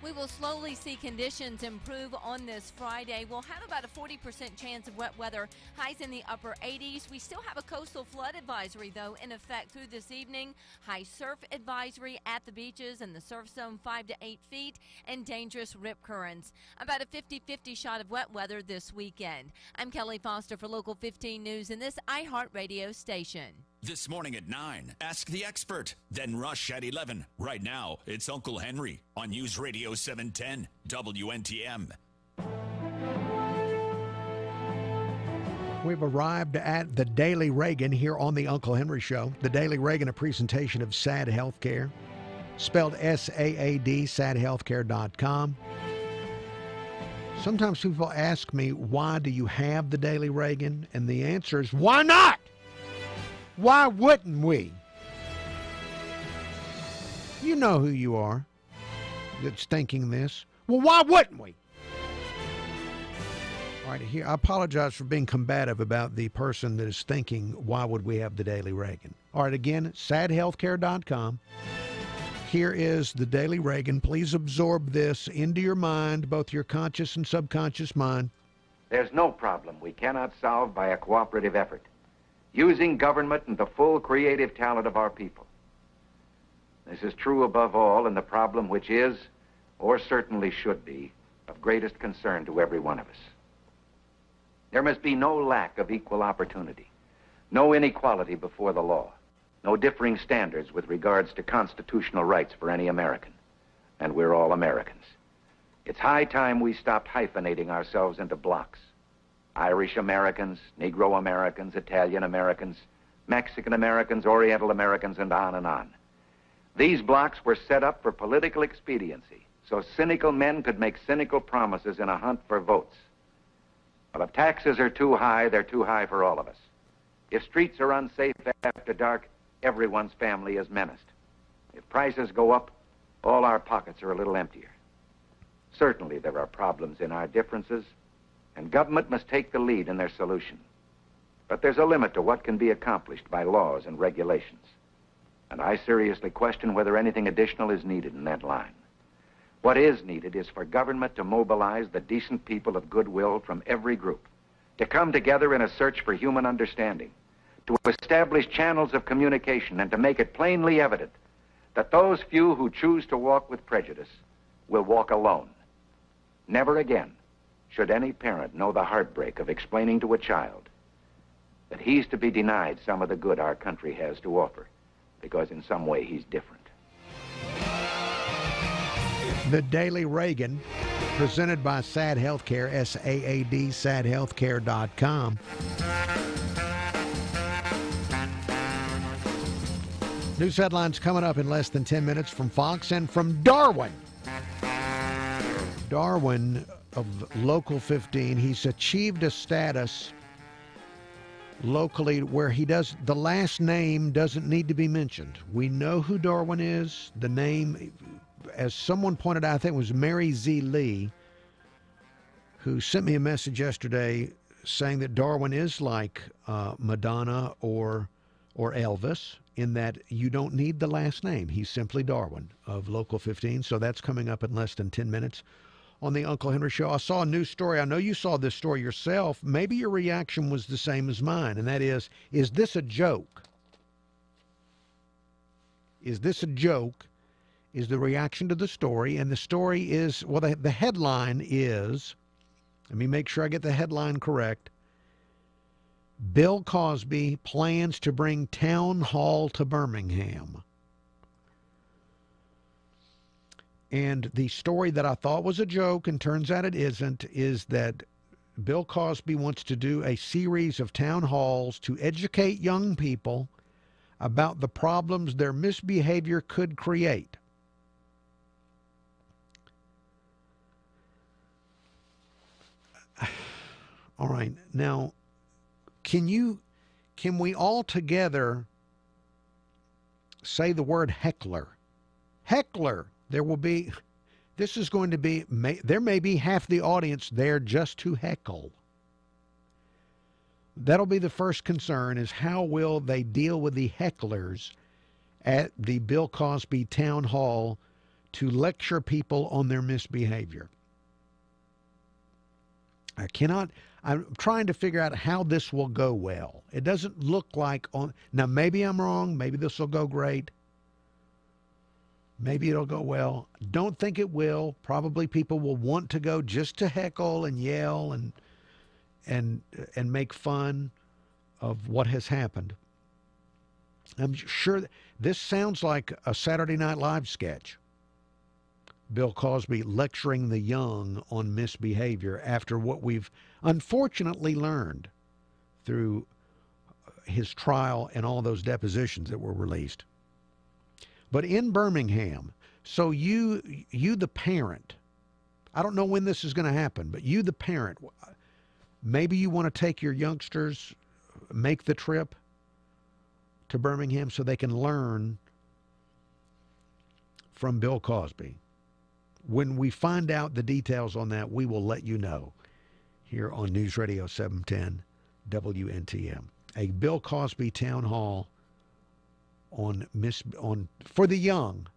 We will slowly see conditions improve on this Friday. We'll have about a 40% chance of wet weather, highs in the upper 80s. We still have a coastal flood advisory, though, in effect through this evening. High surf advisory at the beaches and the surf zone 5 to 8 feet, and dangerous rip currents. About a 50-50 shot of wet weather this weekend. I'm Kelly Foster for Local 15 News in this iHeartRadio station. This morning at 9, Ask the Expert. Then Rush at 11. Right now, it's Uncle Henry on News Radio 710 WNTM. We've arrived at the Daily Reagan here on the Uncle Henry Show. The Daily Reagan, a presentation of SAD Healthcare, spelled S-A-A-D, sadhealthcare.com. Sometimes people ask me, why do you have the Daily Reagan? And the answer is, why not? Why wouldn't we? You know who you are that's thinking this. Well, why wouldn't we? All right, here, I apologize for being combative about the person that is thinking, why would we have the Daily Reagan? All right, again, sadhealthcare.com. Here is the Daily Reagan. Please absorb this into your mind, both your conscious and subconscious mind. There's no problem we cannot solve by a cooperative effort, using government and the full creative talent of our people. This is true above all in the problem which is, or certainly should be, of greatest concern to every one of us. There must be no lack of equal opportunity, no inequality before the law, no differing standards with regards to constitutional rights for any American. And we're all Americans. It's high time we stopped hyphenating ourselves into blocks. Irish Americans, Negro Americans, Italian Americans, Mexican Americans, Oriental Americans, and on and on. These blocks were set up for political expediency, so cynical men could make cynical promises in a hunt for votes. Well, if taxes are too high, they're too high for all of us. If streets are unsafe after dark, everyone's family is menaced. If prices go up, all our pockets are a little emptier. Certainly there are problems in our differences, and government must take the lead in their solution. But there's a limit to what can be accomplished by laws and regulations. And I seriously question whether anything additional is needed in that line. What is needed is for government to mobilize the decent people of goodwill from every group, to come together in a search for human understanding, to establish channels of communication, and to make it plainly evident that those few who choose to walk with prejudice will walk alone. Never again should any parent know the heartbreak of explaining to a child that he's to be denied some of the good our country has to offer because in some way he's different. The Daily Reagan, presented by SAD Healthcare, S-A-A-D, sadhealthcare.com. News headlines coming up in less than 10 minutes from Fox and from Darwin. Darwin of Local 15, he's achieved a status locally where the last name doesn't need to be mentioned. We know who Darwin is. The name, as someone pointed out, I think it was Mary Z. Lee, who sent me a message yesterday saying that Darwin is like Madonna or Elvis, in that you don't need the last name. He's simply Darwin of Local 15. So that's coming up in less than 10 minutes on the Uncle Henry Show. I saw a news story. I know you saw this story yourself. Maybe your reaction was the same as mine, and that is this a joke? Is this a joke? Is the reaction to the story. And the story is, well, the headline is, let me make sure I get the headline correct. Bill Cosby plans to bring town hall to Birmingham. And the story that I thought was a joke, and turns out it isn't, is that Bill Cosby wants to do a series of town halls to educate young people about the problems their misbehavior could create. All right, now, can we all together say the word heckler? Heckler. There may be half the audience there just to heckle. That'll be the first concern, is how will they deal with the hecklers at the Bill Cosby Town Hall to lecture people on their misbehavior. I'm trying to figure out how this will go well. It doesn't look like now maybe I'm wrong, maybe this will go great. Maybe it'll go well. Don't think it will. Probably people will want to go just to heckle and yell and make fun of what has happened. I'm sure this sounds like a Saturday Night Live sketch. Bill Cosby lecturing the young on misbehavior after what we've unfortunately learned through his trial and all those depositions that were released. But in Birmingham, so you the parent, I don't know when this is going to happen, but you the parent, maybe you want to take your youngsters, make the trip to Birmingham so they can learn from Bill Cosby. When we find out the details on that, we will let you know here on News Radio 710 WNTM. A Bill Cosby town hall for the young.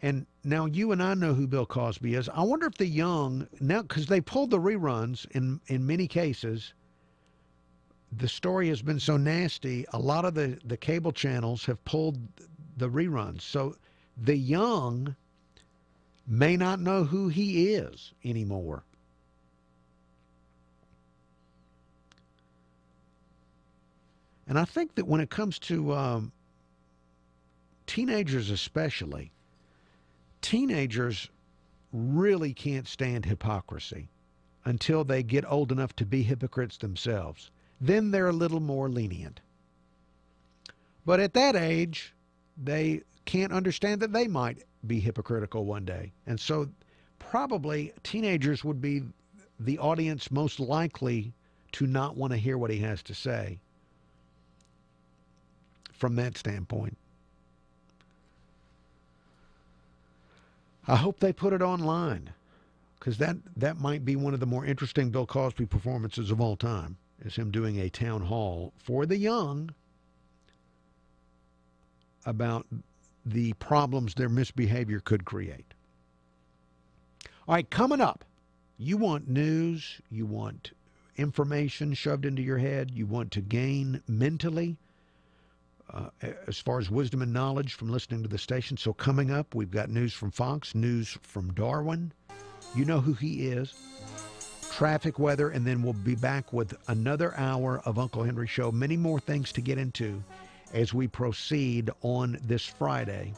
And now you and I know who Bill Cosby is. I wonder if the young, now, because they pulled the reruns in many cases, the story has been so nasty, a lot of the cable channels have pulled the reruns. So the young may not know who he is anymore. And I think that when it comes to teenagers especially, teenagers really can't stand hypocrisy until they get old enough to be hypocrites themselves. Then they're a little more lenient. But at that age, they can't understand that they might be hypocritical one day. And so probably teenagers would be the audience most likely to not want to hear what he has to say from that standpoint. I hope they put it online, because that might be one of the more interesting Bill Cosby performances of all time, is him doing a town hall for the young about the problems their misbehavior could create. All right, coming up, you want news, you want information shoved into your head, you want to gain mentally as far as wisdom and knowledge from listening to the station. So coming up, we've got news from Fox, news from Darwin. You know who he is. Traffic, weather, and then we'll be back with another hour of Uncle Henry Show. Many more things to get into as we proceed on this Friday.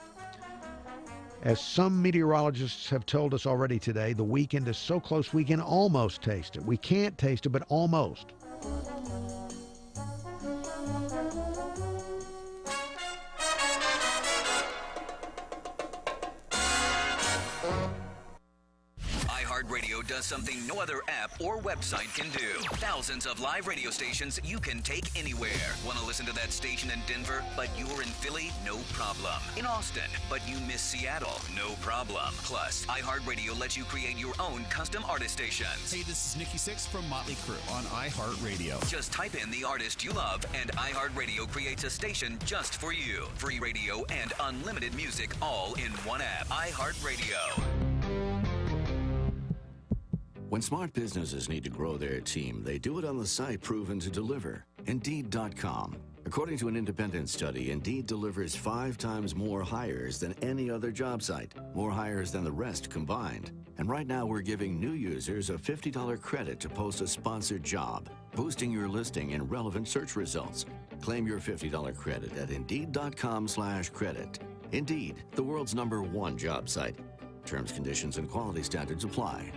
As some meteorologists have told us already today, the weekend is so close we can almost taste it. We can't taste it, but almost. iHeartRadio does something no other app or website can do. Thousands of live radio stations you can take anywhere. Want to listen to that station in Denver, but you're in Philly? No problem. In Austin, but you miss Seattle? No problem. Plus, iHeartRadio lets you create your own custom artist stations. Hey, this is Nikki Sixx from Motley Crue on iHeartRadio. Just type in the artist you love, and iHeartRadio creates a station just for you. Free radio and unlimited music all in one app. iHeartRadio. When smart businesses need to grow their team, they do it on the site proven to deliver, Indeed.com. According to an independent study, Indeed delivers 5 times more hires than any other job site, more hires than the rest combined. And right now we're giving new users a $50 credit to post a sponsored job, boosting your listing in relevant search results. Claim your $50 credit at Indeed.com/credit. Indeed, the world's #1 job site. Terms, conditions, and quality standards apply.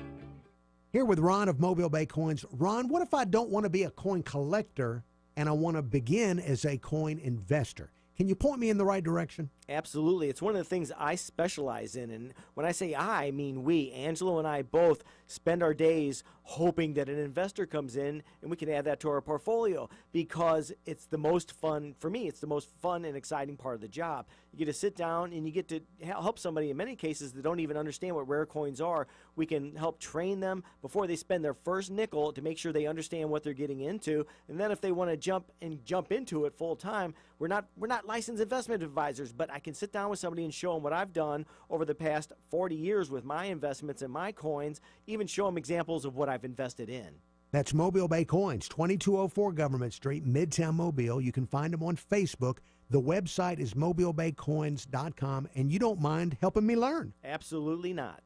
Here with Ron of Mobile Bay Coins. Ron, what if I don't want to be a coin collector and I want to begin as a coin investor? Can you point me in the right direction? Absolutely. It's one of the things I specialize in. And when I say I mean we. Angelo and I both spend our days hoping that an investor comes in and we can add that to our portfolio, because it's the most fun, for me, it's the most fun and exciting part of the job. You get to sit down and you get to help somebody, in many cases, that don't even understand what rare coins are. We can help train them before they spend their first nickel to make sure they understand what they're getting into. And then if they want to jump into it full time, we're not licensed investment advisors, but I can sit down with somebody and show them what I've done over the past 40 years with my investments and my coins, even show them examples of what I've invested in. That's Mobile Bay Coins, 2204 Government Street, Midtown Mobile. You can find them on Facebook. The website is mobilebaycoins.com, and you don't mind helping me learn? Absolutely not.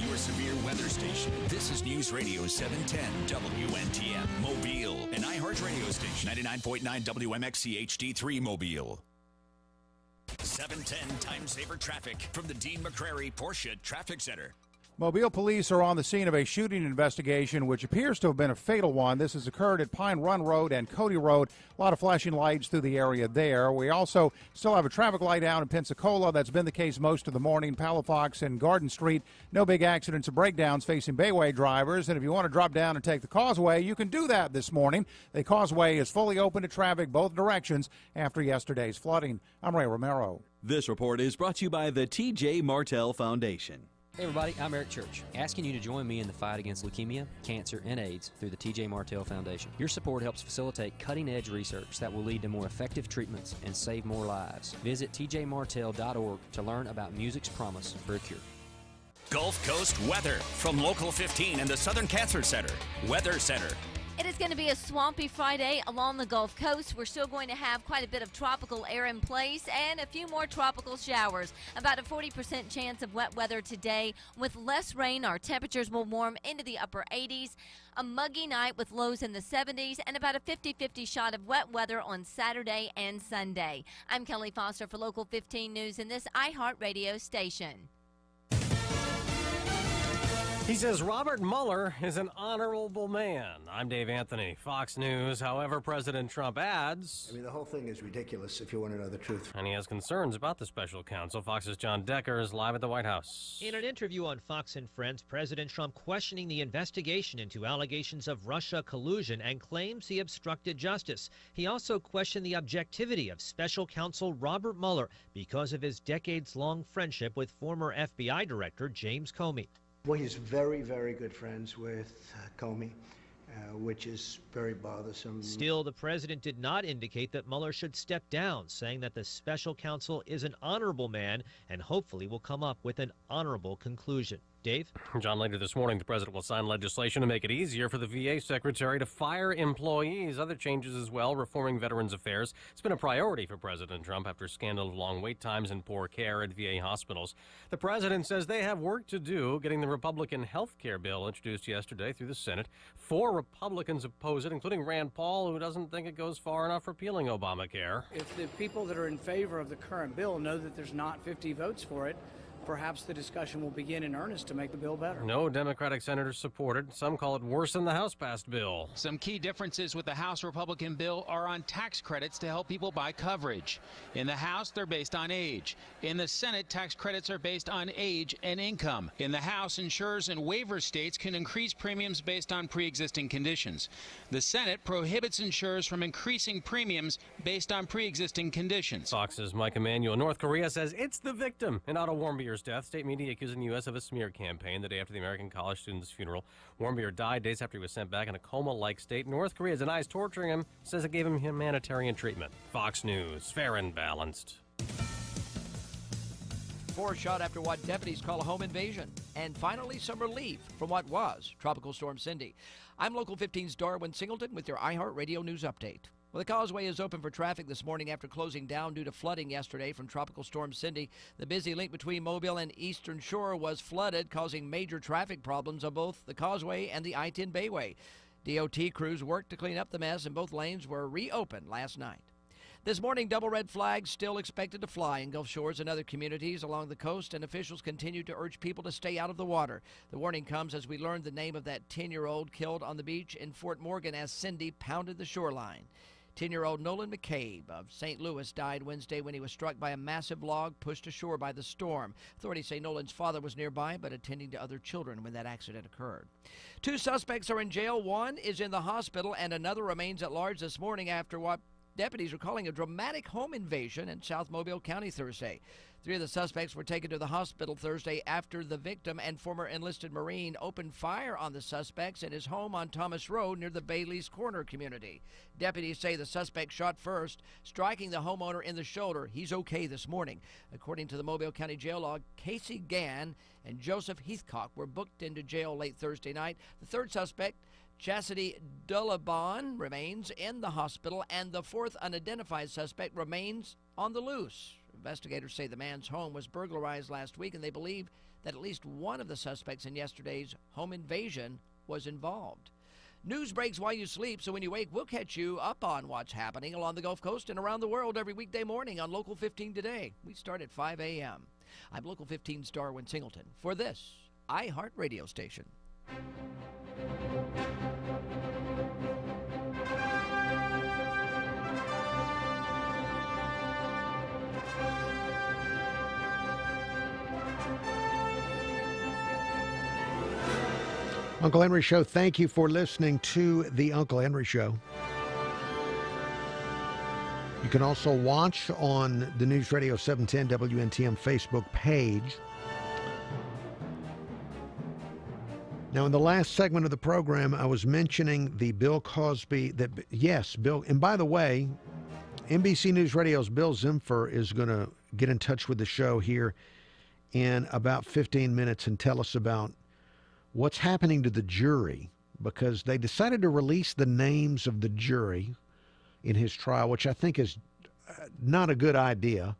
Your severe weather station. This is News Radio 710 WNTM Mobile, an iHeart radio station, 99.9 WMXC HD3 Mobile. 710 Time Saver Traffic from the Dean McCrary Porsche Traffic Center. Mobile police are on the scene of a shooting investigation which appears to have been a fatal one. This has occurred at Pine Run Road and Cody Road. A lot of flashing lights through the area there. We also still have a traffic light out in Pensacola. That's been the case most of the morning. Palafox and Garden Street. No big accidents or breakdowns facing Bayway drivers. And if you want to drop down and take the Causeway, you can do that this morning. The Causeway is fully open to traffic both directions after yesterday's flooding. I'm Ray Romero. This report is brought to you by the T.J. Martell Foundation. Hey everybody, I'm Eric Church, asking you to join me in the fight against leukemia, cancer, and AIDS through the T.J. Martell Foundation. Your support helps facilitate cutting-edge research that will lead to more effective treatments and save more lives. Visit tjmartell.org to learn about music's promise for a cure. Gulf Coast weather from Local 15 and the Southern Cancer Center. Weather Center. It is going to be a swampy Friday along the Gulf Coast. We're still going to have quite a bit of tropical air in place and a few more tropical showers. About a 40% chance of wet weather today. With less rain, our temperatures will warm into the upper 80s. A muggy night with lows in the 70s and about a 50-50 shot of wet weather on Saturday and Sunday. I'm Kelly Foster for Local 15 News in this iHeart radio station. He says Robert Mueller is an honorable man. I'm Dave Anthony, Fox News. However, President Trump adds... the whole thing is ridiculous if you want to know the truth. And he has concerns about the special counsel. Fox's John Decker is live at the White House. In an interview on Fox and Friends, President Trump questioning the investigation into allegations of Russia collusion and claims he obstructed justice. He also questioned the objectivity of special counsel Robert Mueller because of his decades-long friendship with former FBI Director James Comey. Well, he's very, very good friends with Comey, which is very bothersome. Still, the president did not indicate that Mueller should step down, saying that the special counsel is an honorable man and hopefully will come up with an honorable conclusion. Dave? John, later this morning, the president will sign legislation to make it easier for the VA secretary to fire employees. Other changes as well, reforming Veterans Affairs. It's been a priority for President Trump after scandal of long wait times and poor care at VA hospitals. The president says they have work to do getting the Republican health care bill introduced yesterday through the Senate. 4 Republicans oppose it, including Rand Paul, who doesn't think it goes far enough repealing Obamacare. If the people that are in favor of the current bill know that there's not 50 votes for it, perhaps the discussion will begin in earnest to make the bill better. No Democratic senators supported. Some call it worse than the House-passed bill. Some key differences with the House Republican bill are on tax credits to help people buy coverage. In the House, they're based on age. In the Senate, tax credits are based on age and income. In the House, insurers and waiver states can increase premiums based on pre-existing conditions. The Senate prohibits insurers from increasing premiums based on pre-existing conditions. Fox's Mike Emanuel. North Korea says it's the victim in Otto Warmbier's death. State media accusing the U.S. of a smear campaign the day after the American college student's funeral. Warmbier died days after he was sent back in a coma-like state. North Korea denies torturing him, says it gave him humanitarian treatment. Fox News, fair and balanced. 4 shot after what deputies call a home invasion. And finally, some relief from what was Tropical Storm Cindy. I'm Local 15's Darwin Singleton with your iHeart Radio News Update. Well, the Causeway is open for traffic this morning after closing down due to flooding yesterday from Tropical Storm Cindy. The busy link between Mobile and Eastern Shore was flooded, causing major traffic problems on both the Causeway and the I-10 Bayway. DOT crews worked to clean up the mess, and both lanes were reopened last night. This morning, double red flags still expected to fly in Gulf Shores and other communities along the coast, and officials continue to urge people to stay out of the water. The warning comes as we learn the name of that 10-year-old killed on the beach in Fort Morgan as Cindy pounded the shoreline. 10-year-old Nolan McCabe of St. Louis died Wednesday when he was struck by a massive log pushed ashore by the storm. Authorities say Nolan's father was nearby but attending to other children when that accident occurred. 2 suspects are in jail. 1 is in the hospital and another remains at large this morning after what deputies are calling a dramatic home invasion in South Mobile County Thursday. 3 of the suspects were taken to the hospital Thursday after the victim and former enlisted Marine opened fire on the suspects in his home on Thomas Road near the Bailey's Corner community. Deputies say the suspect shot first, striking the homeowner in the shoulder. He's okay this morning. According to the Mobile County Jail log, Casey Gann and Joseph Heathcock were booked into jail late Thursday night. The third suspect, Chastity Dullabon, remains in the hospital, and the fourth unidentified suspect remains on the loose. Investigators say the man's home was burglarized last week, and they believe that at least one of the suspects in yesterday's home invasion was involved. News breaks while you sleep, so when you wake, we'll catch you up on what's happening along the Gulf Coast and around the world every weekday morning on Local 15 Today. We start at 5 a.m. I'm Local 15's Darwin Singleton for this iHeart radio station. Uncle Henry Show, thank you for listening to the Uncle Henry Show. You can also watch on the News Radio 710 WNTM Facebook page. Now, in the last segment of the program, I was mentioning the Bill Cosby, Bill, and by the way, NBC News Radio's Bill Zimfer is going to get in touch with the show here in about 15 minutes and tell us about what's happening to the jury, because they decided to release the names of the jury in his trial, which I think is not a good idea.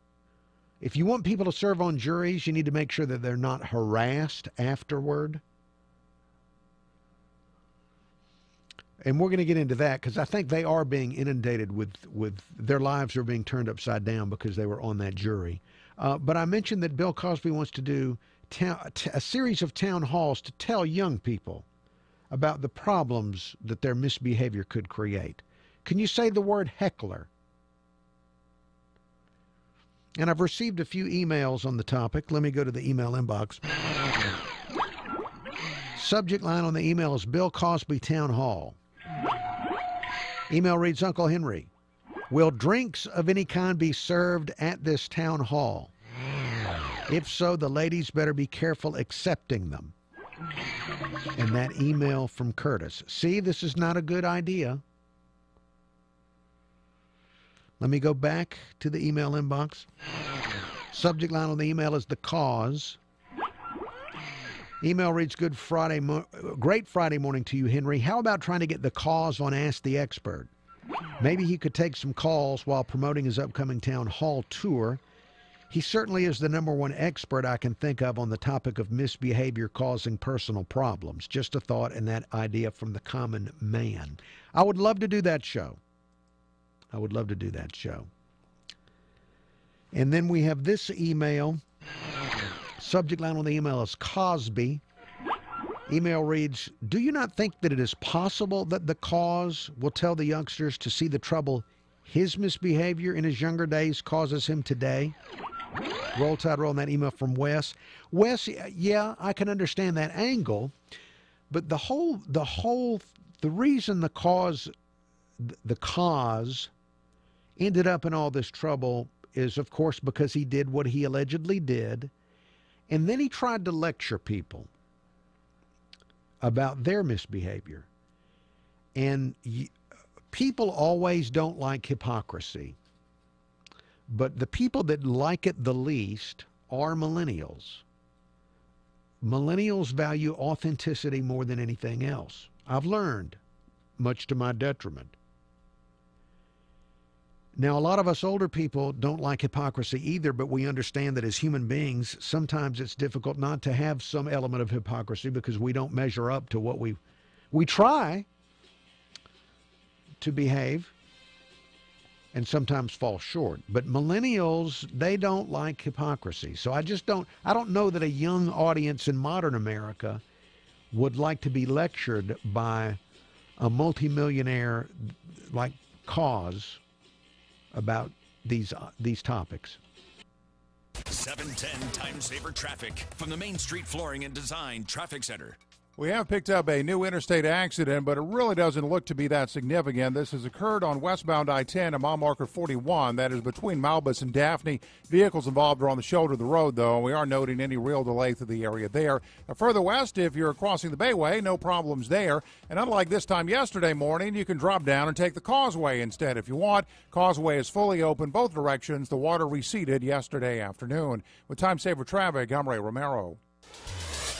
If you want people to serve on juries, you need to make sure that they're not harassed afterward. And we're going to get into that because I think they are being inundated with their lives are being turned upside down because they were on that jury. But I mentioned that Bill Cosby wants to do a series of town halls to tell young people about the problems that their misbehavior could create. Can you say the word heckler? And I've received a few emails on the topic. Let me go to the email inbox. Subject line on the email is Bill Cosby Town Hall. Email reads, Uncle Henry, will drinks of any kind be served at this town hall? If so, the ladies better be careful accepting them. And that email from Curtis. See, this is not a good idea. Let me go back to the email inbox. Subject line on the email is the cause. Email reads, great Friday morning to you, Henry. How about trying to get the cause on Ask the Expert? Maybe he could take some calls while promoting his upcoming town hall tour. He certainly is the #1 expert I can think of on the topic of misbehavior causing personal problems. Just a thought and that idea from the common man. I would love to do that show. And then we have this email. Subject line on the email is Cosby. Email reads, do you not think that it is possible that the cause will tell the youngsters to see the trouble his misbehavior in his younger days causes him today? Roll Tide Roll on that email from Wes. Wes, yeah, I can understand that angle, but the reason the cause ended up in all this trouble is, of course, because he did what he allegedly did, and then he tried to lecture people about their misbehavior. And people always don't like hypocrisy. But the people that like it the least are millennials. Millennials value authenticity more than anything else. I've learned, much to my detriment. Now, a lot of us older people don't like hypocrisy either, but we understand that as human beings, sometimes it's difficult not to have some element of hypocrisy because we don't measure up to what we try to behave and sometimes fall short. But millennials, they don't like hypocrisy. So I don't know that a young audience in modern America would like to be lectured by a multimillionaire like Cause about these topics. 710 Time Saver Traffic from the Main Street Flooring and Design Traffic Center. We have picked up a new interstate accident, but it really doesn't look to be that significant. This has occurred on westbound I-10 at mile marker 41. That is between Malbus and Daphne. Vehicles involved are on the shoulder of the road, though, and we are noting any real delay through the area there. Further west, if you're crossing the Bayway, no problems there. And unlike this time yesterday morning, you can drop down and take the Causeway instead if you want. Causeway is fully open both directions. The water receded yesterday afternoon. With time saver traffic, I'm Ray Romero.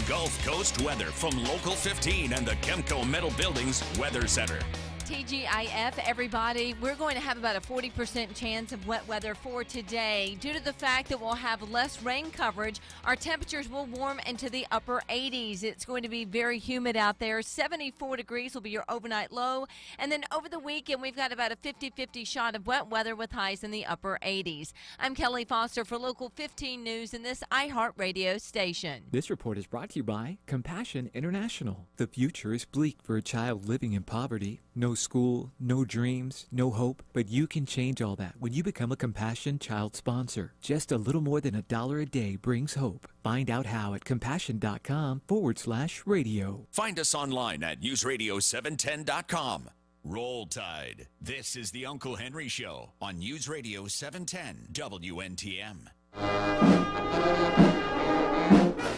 Gulf Coast weather from Local 15 and the Kemco Metal Buildings Weather Center. TGIF, everybody. We're going to have about a 40% chance of wet weather for today. Due to the fact that we'll have less rain coverage, our temperatures will warm into the upper 80s. It's going to be very humid out there. 74 degrees will be your overnight low. And then over the weekend, we've got about a 50-50 shot of wet weather with highs in the upper 80s. I'm Kelly Foster for Local 15 News in this iHeartRadio station. This report is brought to you by Compassion International. The future is bleak for a child living in poverty. No school, no dreams, no hope, but you can change all that when you become a Compassion Child sponsor. Just a little more than $1 a day brings hope. Find out how at compassion.com/radio. Find us online at newsradio710.com. Roll Tide. This is the Uncle Henry Show on News Radio 710 WNTM.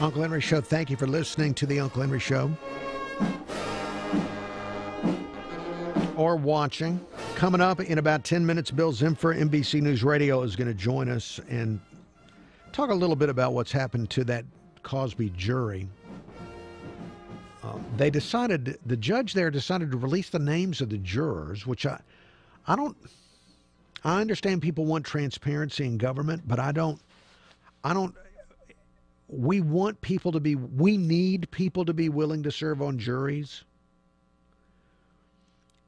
Uncle Henry Show, thank you for listening to the Uncle Henry Show. Or watching. Coming up in about 10 minutes, Bill Zimfer, NBC News Radio, is going to join us and talk a little bit about what's happened to that Cosby jury. The judge there decided to release the names of the jurors, which I understand people want transparency in government, but we need people to be willing to serve on juries.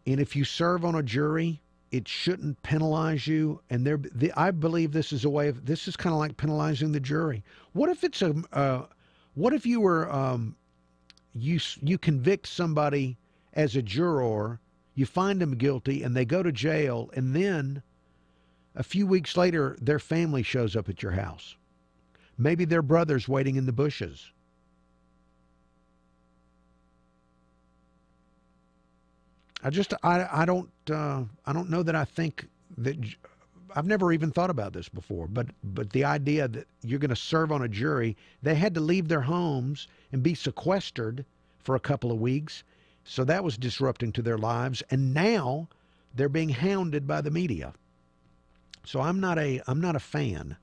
And if you serve on a jury, it shouldn't penalize you. And I believe this is kind of like penalizing the jury. What if it's what if you were, you convict somebody as a juror, you find them guilty, and they go to jail, and then a few weeks later, their family shows up at your house. Maybe their brother's waiting in the bushes. I don't know that I think that I've never even thought about this before, but the idea that you're going to serve on a jury, they had to leave their homes and be sequestered for a couple of weeks, so that was disrupting to their lives, and now they're being hounded by the media. So I'm not a fan.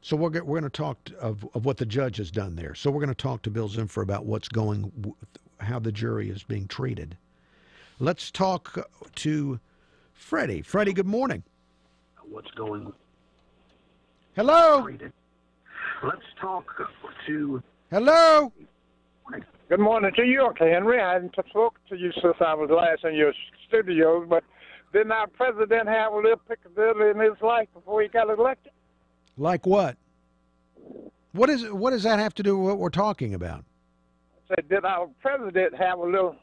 So we're going to talk of what the judge has done there. So we're going to talk to Bill Zimfer about how the jury is being treated. Let's talk to Freddie. Freddie, good morning. What's going on? Hello? Let's talk to... Hello? Good morning to you, Uncle Henry. I hadn't spoken to you since I was last in your studios, but didn't our president have a little Piccadilly in his life before he got elected? Like what? What does that have to do with what we're talking about? I said, did our president have a little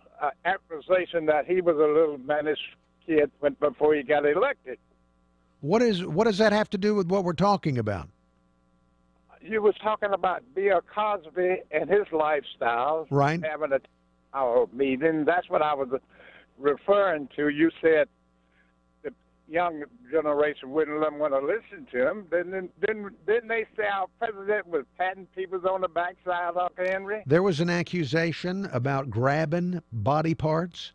accusation that he was a little mannish kid before he got elected? What does that have to do with what we're talking about? You was talking about Bill Cosby and his lifestyle. Right. Having our meeting. That's what I was referring to. You said the young generation wouldn't want to listen to him. Didn't they say our president was patting people on the backside, Uncle Henry? There was an accusation about grabbing body parts,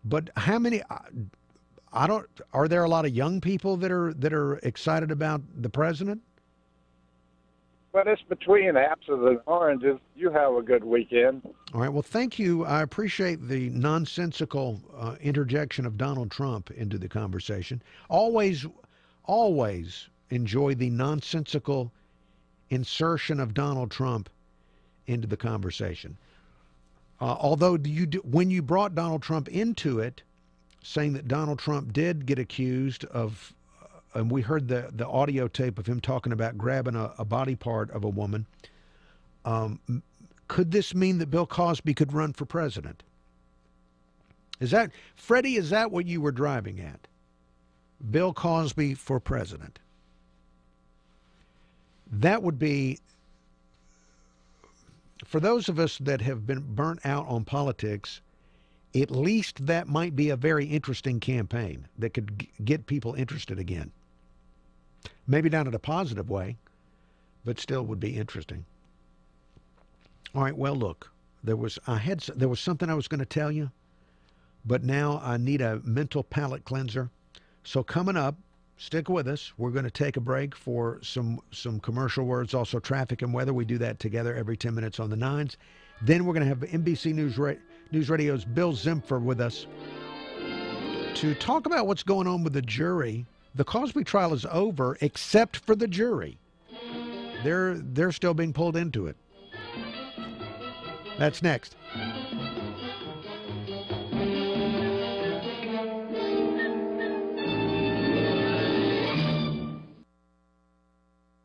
but how many? Are there a lot of young people that are excited about the president? But it's between apples and oranges. You have a good weekend. All right. Well, thank you. I appreciate the nonsensical interjection of Donald Trump into the conversation. Always enjoy the nonsensical insertion of Donald Trump into the conversation. Although when you brought Donald Trump into it, saying that Donald Trump did get accused of, and we heard the audio tape of him talking about grabbing a body part of a woman. Could this mean that Bill Cosby could run for president? Freddie, is that what you were driving at? Bill Cosby for president. That would be for those of us that have been burnt out on politics, at least that might be a very interesting campaign that could get people interested again. Maybe not in a positive way, but still would be interesting. All right, well, look, there was something I was going to tell you, but now I need a mental palate cleanser. So coming up, stick with us. We're going to take a break for some commercial words, also traffic and weather. We do that together every 10 minutes on the 9s. Then we're going to have NBC News Radio's Bill Zimfer with us to talk about what's going on with the jury. The Cosby trial is over, except for the jury. They're still being pulled into it. That's next.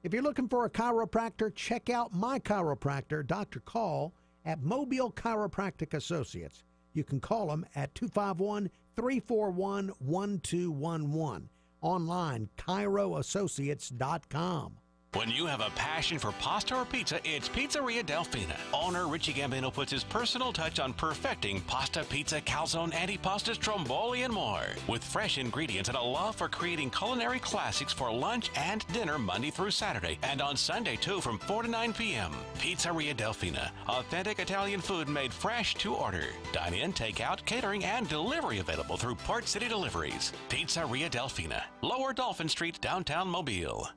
If you're looking for a chiropractor, check out my chiropractor, Dr. Call, at Mobile Chiropractic Associates. You can call them at 251-341-1211. Online, chiroassociates.com. When you have a passion for pasta or pizza, it's Pizzeria Delfina. Owner Richie Gambino puts his personal touch on perfecting pasta, pizza, calzone, antipasta, stromboli, and more. With fresh ingredients and a love for creating culinary classics for lunch and dinner Monday through Saturday, and on Sunday too from 4 to 9 p.m. Pizzeria Delfina. Authentic Italian food made fresh to order. Dine-in, take-out, catering, and delivery available through Port City Deliveries. Pizzeria Delfina. Lower Dolphin Street, downtown Mobile.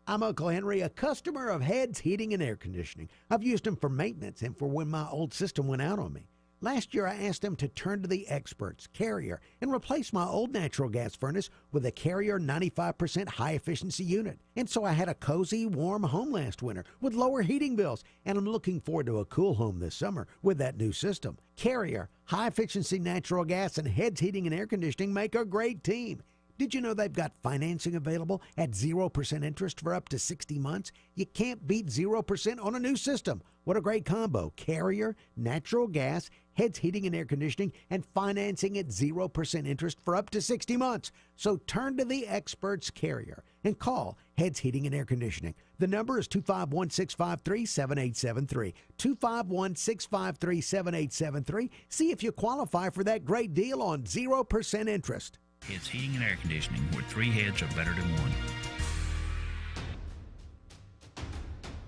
I'm Uncle Henry, a customer of Heads Heating and Air Conditioning. I've used them for maintenance and for when my old system went out on me. Last year, I asked them to turn to the experts, Carrier, and replace my old natural gas furnace with a Carrier 95% high-efficiency unit. And so I had a cozy, warm home last winter with lower heating bills. And I'm looking forward to a cool home this summer with that new system. Carrier, high-efficiency natural gas, and Heads Heating and Air Conditioning make a great team. Did you know they've got financing available at 0% interest for up to 60 months? You can't beat 0% on a new system. What a great combo. Carrier, natural gas, Heads Heating and Air Conditioning, and financing at 0% interest for up to 60 months. So turn to the experts, Carrier, and call Heads Heating and Air Conditioning. The number is 251-653-7873. 251-653-7873. See if you qualify for that great deal on 0% interest. Heads Heating and Air Conditioning, where 3 heads are better than 1.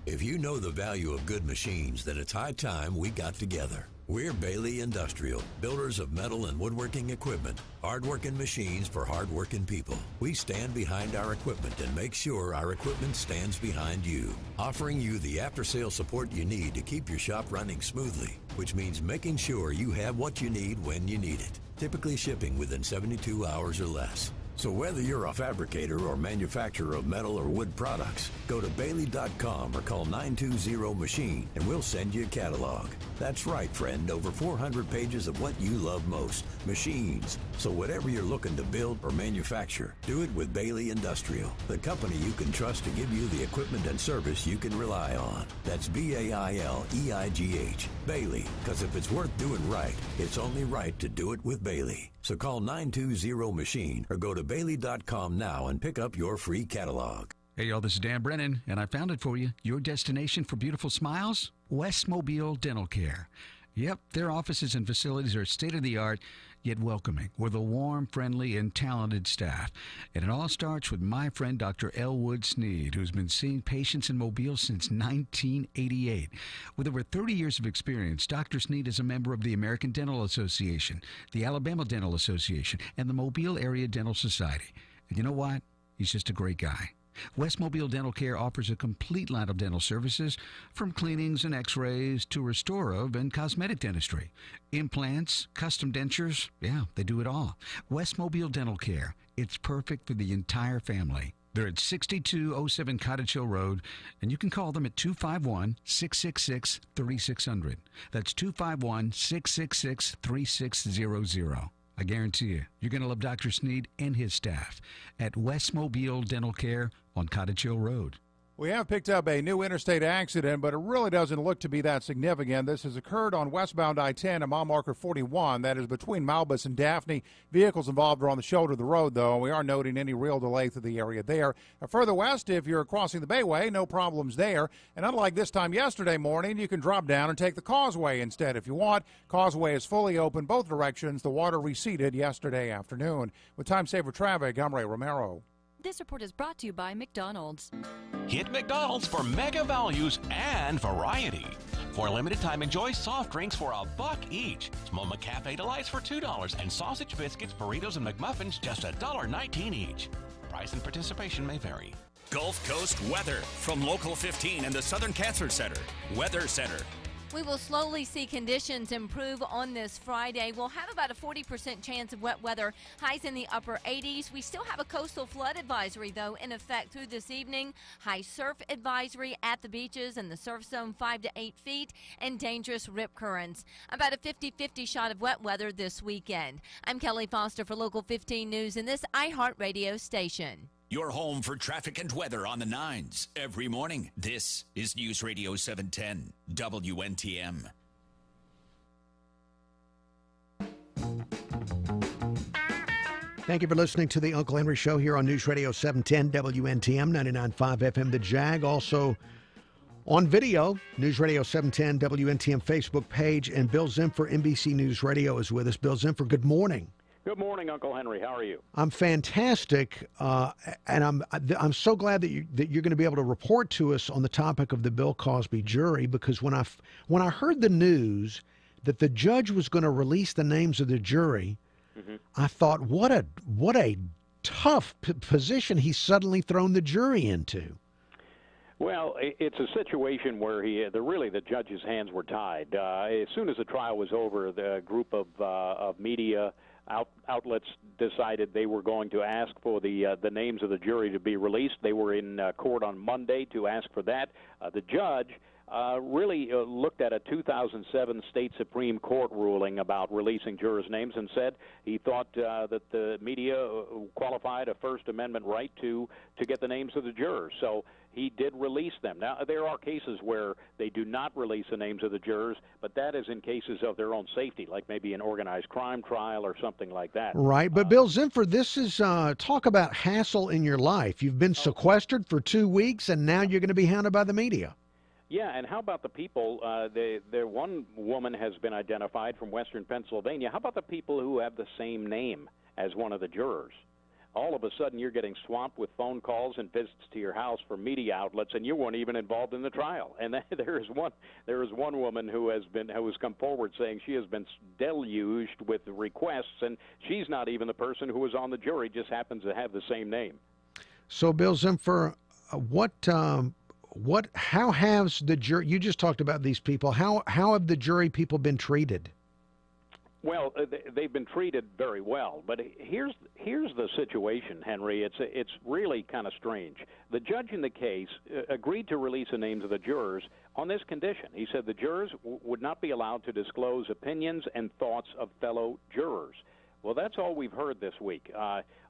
If you know the value of good machines, then it's high time we got together. We're Bailey Industrial, builders of metal and woodworking equipment, hard-working machines for hard-working people. We stand behind our equipment and make sure our equipment stands behind you, offering you the after-sale support you need to keep your shop running smoothly, which means making sure you have what you need when you need it, typically shipping within 72 hours or less. So whether you're a fabricator or manufacturer of metal or wood products, go to Bailey.com or call 920-MACHINE and we'll send you a catalog. That's right, friend, over 400 pages of what you love most, machines. So whatever you're looking to build or manufacture, do it with Bailey Industrial, the company you can trust to give you the equipment and service you can rely on. That's B-A-I-L-E-I-G-H, Bailey, because if it's worth doing right, it's only right to do it with Bailey. So call 920-MACHINE or go to Bailey.com now and pick up your free catalog. Hey, y'all, this is Dan Brennan, and I found it for you. Your destination for beautiful smiles? West Mobile Dental Care. Yep, their offices and facilities are state-of-the-art, yet welcoming, with a warm, friendly, and talented staff. And it all starts with my friend Dr. Elwood Sneed, who's been seeing patients in Mobile since 1988. With over 30 years of experience, Dr. Sneed is a member of the American Dental Association, the Alabama Dental Association, and the Mobile Area Dental Society. And you know what? He's just a great guy. West Mobile Dental Care offers a complete line of dental services, from cleanings and x-rays to restorative and cosmetic dentistry. Implants, custom dentures, yeah, they do it all. West Mobile Dental Care, it's perfect for the entire family. They're at 6207 Cottage Hill Road, and you can call them at 251-666-3600. That's 251-666-3600. I guarantee you, you're going to love Dr. Sneed and his staff at West Mobile Dental Care on Cottage Hill Road. We have picked up a new interstate accident, but it really doesn't look to be that significant. This has occurred on westbound I-10 at mile marker 41. That is between Malbus and Daphne. Vehicles involved are on the shoulder of the road, though, and we are noting any real delay through the area there. Further west, if you're crossing the Bayway, no problems there. And unlike this time yesterday morning, you can drop down and take the causeway instead if you want. Causeway is fully open both directions. The water receded yesterday afternoon. With time saver traffic, I'm Ray Romero. This report is brought to you by McDonald's. Hit McDonald's for mega values and variety. For a limited time, enjoy soft drinks for $1 each. Small McCafe Delights for $2, and sausage biscuits, burritos, and McMuffins just $1.19 each. Price and participation may vary. Gulf Coast weather from Local 15 and the Southern Cancer Center. Weather Center. We will slowly see conditions improve on this Friday. We'll have about a 40% chance of wet weather, highs in the upper 80s. We still have a coastal flood advisory, though, in effect through this evening. High surf advisory at the beaches and the surf zone 5 to 8 feet, and dangerous rip currents. About a 50-50 shot of wet weather this weekend. I'm Kelly Foster for Local 15 News in this iHeartRadio station. Your home for traffic and weather on the 9s every morning. This is News Radio 710 WNTM. Thank you for listening to the Uncle Henry Show here on News Radio 710 WNTM 99.5 FM The Jag. Also on video, News Radio 710 WNTM Facebook page, and Bill Zimfer, NBC News Radio, is with us. Bill Zimfer, good morning. Good morning, Uncle Henry. How are you? I'm fantastic, and I'm so glad that you're going to be able to report to us on the topic of the Bill Cosby jury, because when I heard the news that the judge was going to release the names of the jury, I thought, what a tough position he's suddenly thrown the jury into. Well, it's a situation where the judge's hands were tied. As soon as the trial was over, the group of media outlets decided they were going to ask for the names of the jury to be released. They were in court on Monday to ask for that. The judge really looked at a 2007 state Supreme Court ruling about releasing jurors' names and said he thought that the media qualified a First Amendment right to get the names of the jurors. So he did release them. Now, there are cases where they do not release the names of the jurors, but that is in cases of their own safety, like maybe an organized crime trial or something like that. Right. But, Bill Zimfer, this is talk about hassle in your life. You've been sequestered for 2 weeks, and now you're going to be hounded by the media. Yeah, and how about the people, one woman has been identified from western Pennsylvania. How about the people who have the same name as one of the jurors? All of a sudden you're getting swamped with phone calls and visits to your house from media outlets, and you weren't even involved in the trial. And there is one woman who has come forward saying she has been deluged with requests, and she's not even the person who was on the jury, just happens to have the same name. So, Bill Zimfer, how has the jury, you just talked about these people, how have the jury people been treated? Well, they've been treated very well, but here's the situation, Henry. It's really kind of strange. The judge in the case agreed to release the names of the jurors on this condition. He said the jurors would not be allowed to disclose opinions and thoughts of fellow jurors. Well, that's all we've heard this week.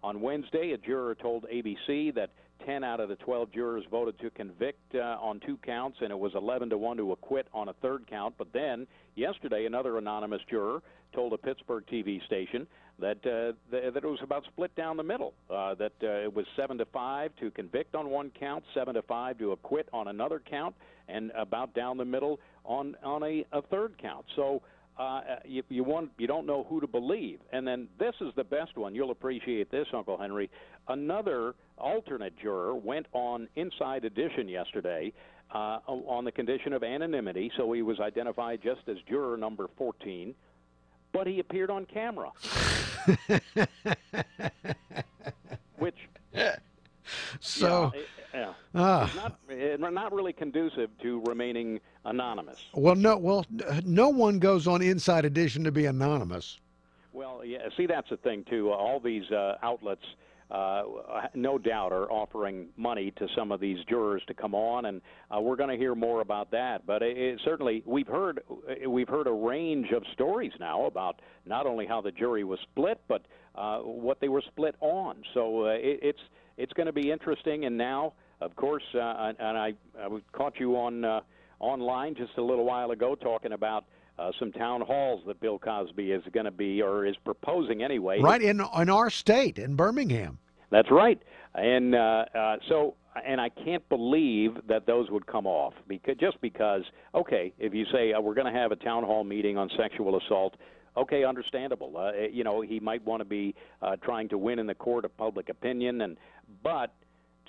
On Wednesday, a juror told ABC that 10 out of the 12 jurors voted to convict on 2 counts, and it was 11-1 to acquit on a 3rd count. But then, yesterday, another anonymous juror told a Pittsburgh TV station that it was about split down the middle, that it was 7-5 to convict on 1 count, 7-5 to acquit on another count, and about down the middle on a 3rd count. So you don't know who to believe. And then this is the best one. You'll appreciate this, Uncle Henry. Another alternate juror went on Inside Edition yesterday on the condition of anonymity, so he was identified just as juror number 14, but he appeared on camera. Which... So, not really conducive to remaining anonymous. Well, no one goes on Inside Edition to be anonymous. Well, yeah. See, that's the thing too. All these outlets, no doubt, are offering money to some of these jurors to come on, and we're going to hear more about that. But certainly, we've heard a range of stories now about not only how the jury was split, but what they were split on. So it's going to be interesting, and now of course, and I caught you on online just a little while ago talking about some town halls that Bill Cosby is going to be, or is proposing anyway. Right, in our state, in Birmingham. That's right. And and I can't believe that those would come off, because, okay, if you say we're going to have a town hall meeting on sexual assault, okay, understandable. He might want to be trying to win in the court of public opinion, but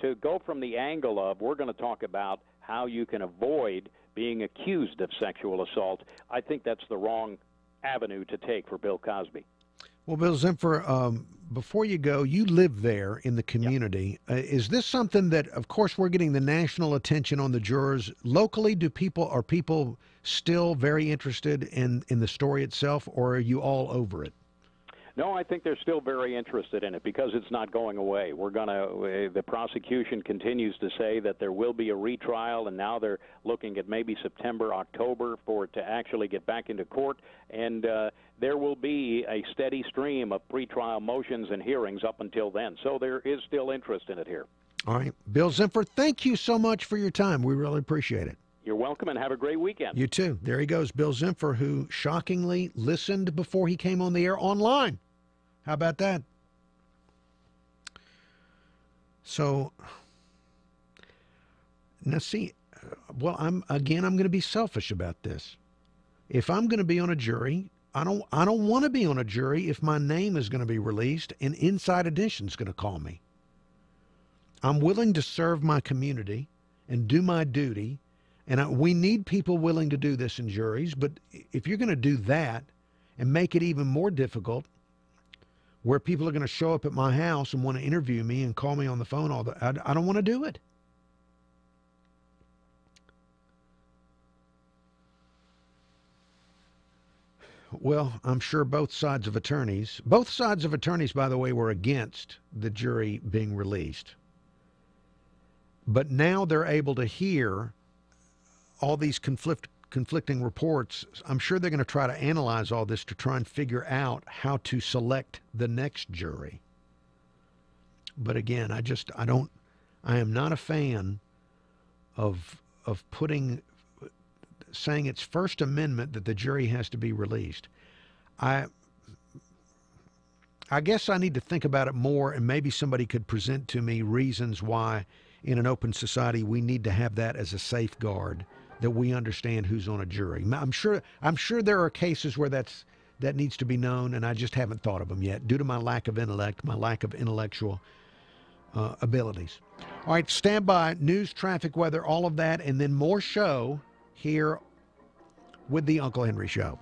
to go from the angle of we're going to talk about how you can avoid being accused of sexual assault, I think that's the wrong avenue to take for Bill Cosby. Well, Bill Zimfer, before you go, you live there in the community. Yep. Is this something that, of course, we're getting the national attention on the jurors. Locally, are people still very interested in the story itself, or are you all over it? No, I think they're still very interested in it because it's not going away. The prosecution continues to say that there will be a retrial, and now they're looking at maybe September, October for it to actually get back into court. And there will be a steady stream of pretrial motions and hearings up until then. So there is still interest in it here. All right. Bill Zimfer, thank you so much for your time. We really appreciate it. You're welcome, and have a great weekend. You too. There he goes, Bill Zimfer, who shockingly listened before he came on the air online. How about that? So, now see, I'm going to be selfish about this. If I'm going to be on a jury, I don't want to be on a jury if my name is going to be released and Inside Edition is going to call me. I'm willing to serve my community and do my duty, and we need people willing to do this in juries, but if you're going to do that and make it even more difficult, where people are going to show up at my house and want to interview me and call me on the phone I don't want to do it. Well, I'm sure both sides of attorneys, by the way, were against the jury being released. But now they're able to hear all these conflicting reports. I'm sure they're going to try to analyze all this to try and figure out how to select the next jury. But again, I am not a fan of saying it's First Amendment that the jury has to be released. I guess I need to think about it more, and maybe somebody could present to me reasons why in an open society we need to have that as a safeguard, that we understand who's on a jury. I'm sure there are cases where that needs to be known, and I just haven't thought of them yet due to my lack of intellect, my lack of intellectual abilities. All right, stand by. News, traffic, weather, all of that, and then more show here with the Uncle Henry Show.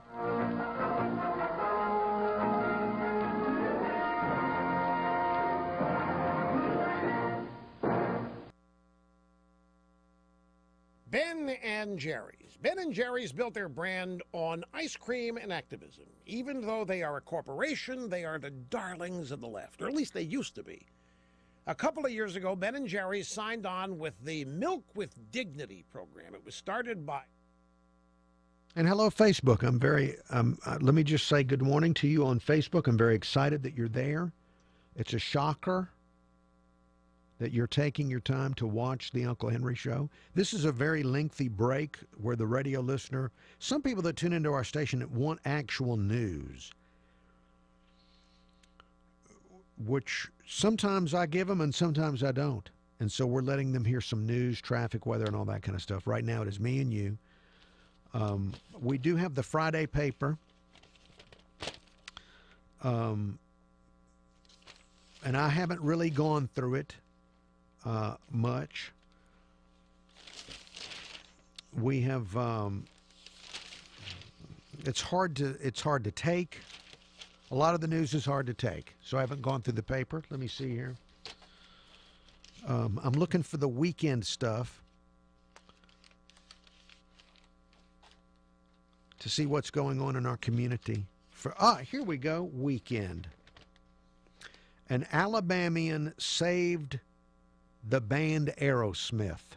Ben and Jerry's. Ben and Jerry's built their brand on ice cream and activism. Even though they are a corporation, they are the darlings of the left, or at least they used to be. A couple of years ago, Ben and Jerry's signed on with the Milk with Dignity program. It was started by... And hello, Facebook. Let me just say good morning to you on Facebook. I'm very excited that you're there. It's a shocker that you're taking your time to watch the Uncle Henry Show. This is a very lengthy break where the radio listener, some people that tune into our station that want actual news, which sometimes I give them and sometimes I don't. And so we're letting them hear some news, traffic, weather, and all that kind of stuff. Right now it is me and you. We do have the Friday paper. And I haven't really gone through it much. We have it's hard to take. A lot of the news is hard to take, so I haven't gone through the paper. Let me see here. I'm looking for the weekend stuff to see what's going on in our community. Here we go. Weekend. An Alabamian saved the band Aerosmith.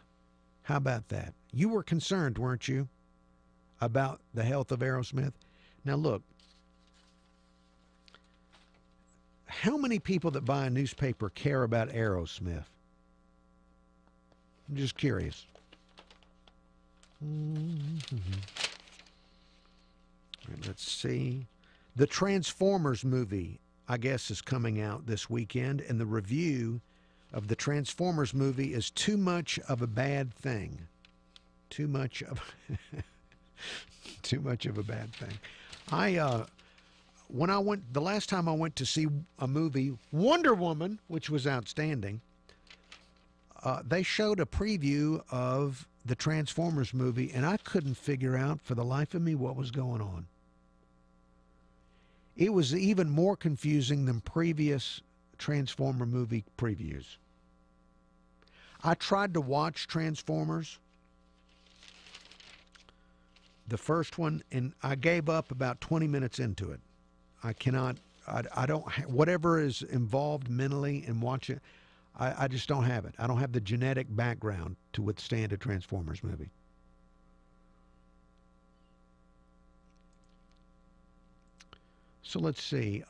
How about that? You were concerned, weren't you, about the health of Aerosmith? Now look, how many people that buy a newspaper care about Aerosmith? I'm just curious. All right, let's see. The Transformers movie, I guess, is coming out this weekend, and the review of the Transformers movie is too much of a bad thing. Too much of a bad thing. When I went the last time I went to see a movie, Wonder Woman, which was outstanding, they showed a preview of the Transformers movie, and I couldn't figure out for the life of me what was going on. It was even more confusing than previous Transformer movie previews. I tried to watch Transformers, the first one, and I gave up about 20 minutes into it. I cannot, I don't, whatever is involved mentally in watching, I just don't have it. I don't have the genetic background to withstand a Transformers movie. So let's see.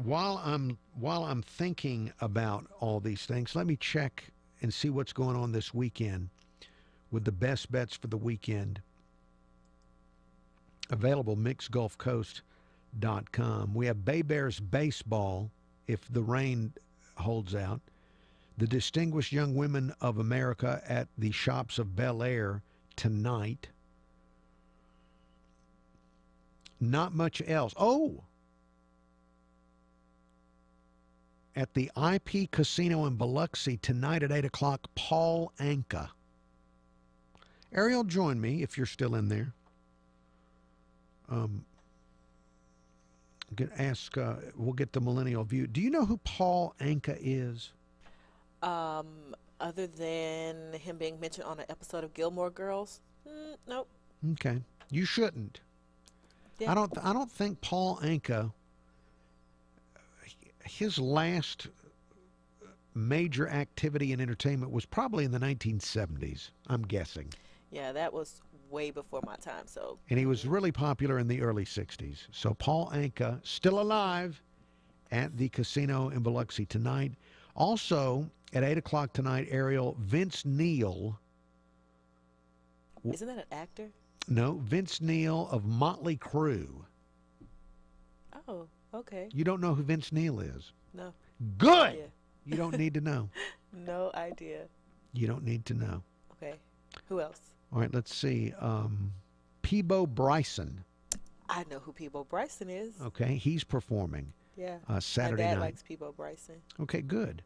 While I'm thinking about all these things, let me check and see what's going on this weekend with the best bets for the weekend. Available mixgulfcoast.com. We have Bay Bears baseball if the rain holds out. The Distinguished Young Women of America at the Shops of Bel Air tonight. Not much else. Oh! At the IP Casino in Biloxi tonight at 8 o'clock, Paul Anka. Ariel, join me if you're still in there. We'll get the millennial view. Do you know who Paul Anka is? Other than him being mentioned on an episode of Gilmore Girls? Nope. Okay. You shouldn't. Yeah. I don't think Paul Anka, his last major activity in entertainment was probably in the 1970s, I'm guessing. Yeah, that was way before my time. So. And he was really popular in the early 60s. So Paul Anka, still alive at the casino in Biloxi tonight. Also, at 8 o'clock tonight, Ariel, Vince Neil. Isn't that an actor? No, Vince Neil of Motley Crue. Oh, okay. You don't know who Vince Neil is? No. Good! Yeah. You don't need to know. No idea. You don't need to know. Okay. Who else? All right, let's see. Peabo Bryson. I know who Peabo Bryson is. Okay, he's performing. Yeah. Saturday My dad night. likes Peabo Bryson. Okay, good.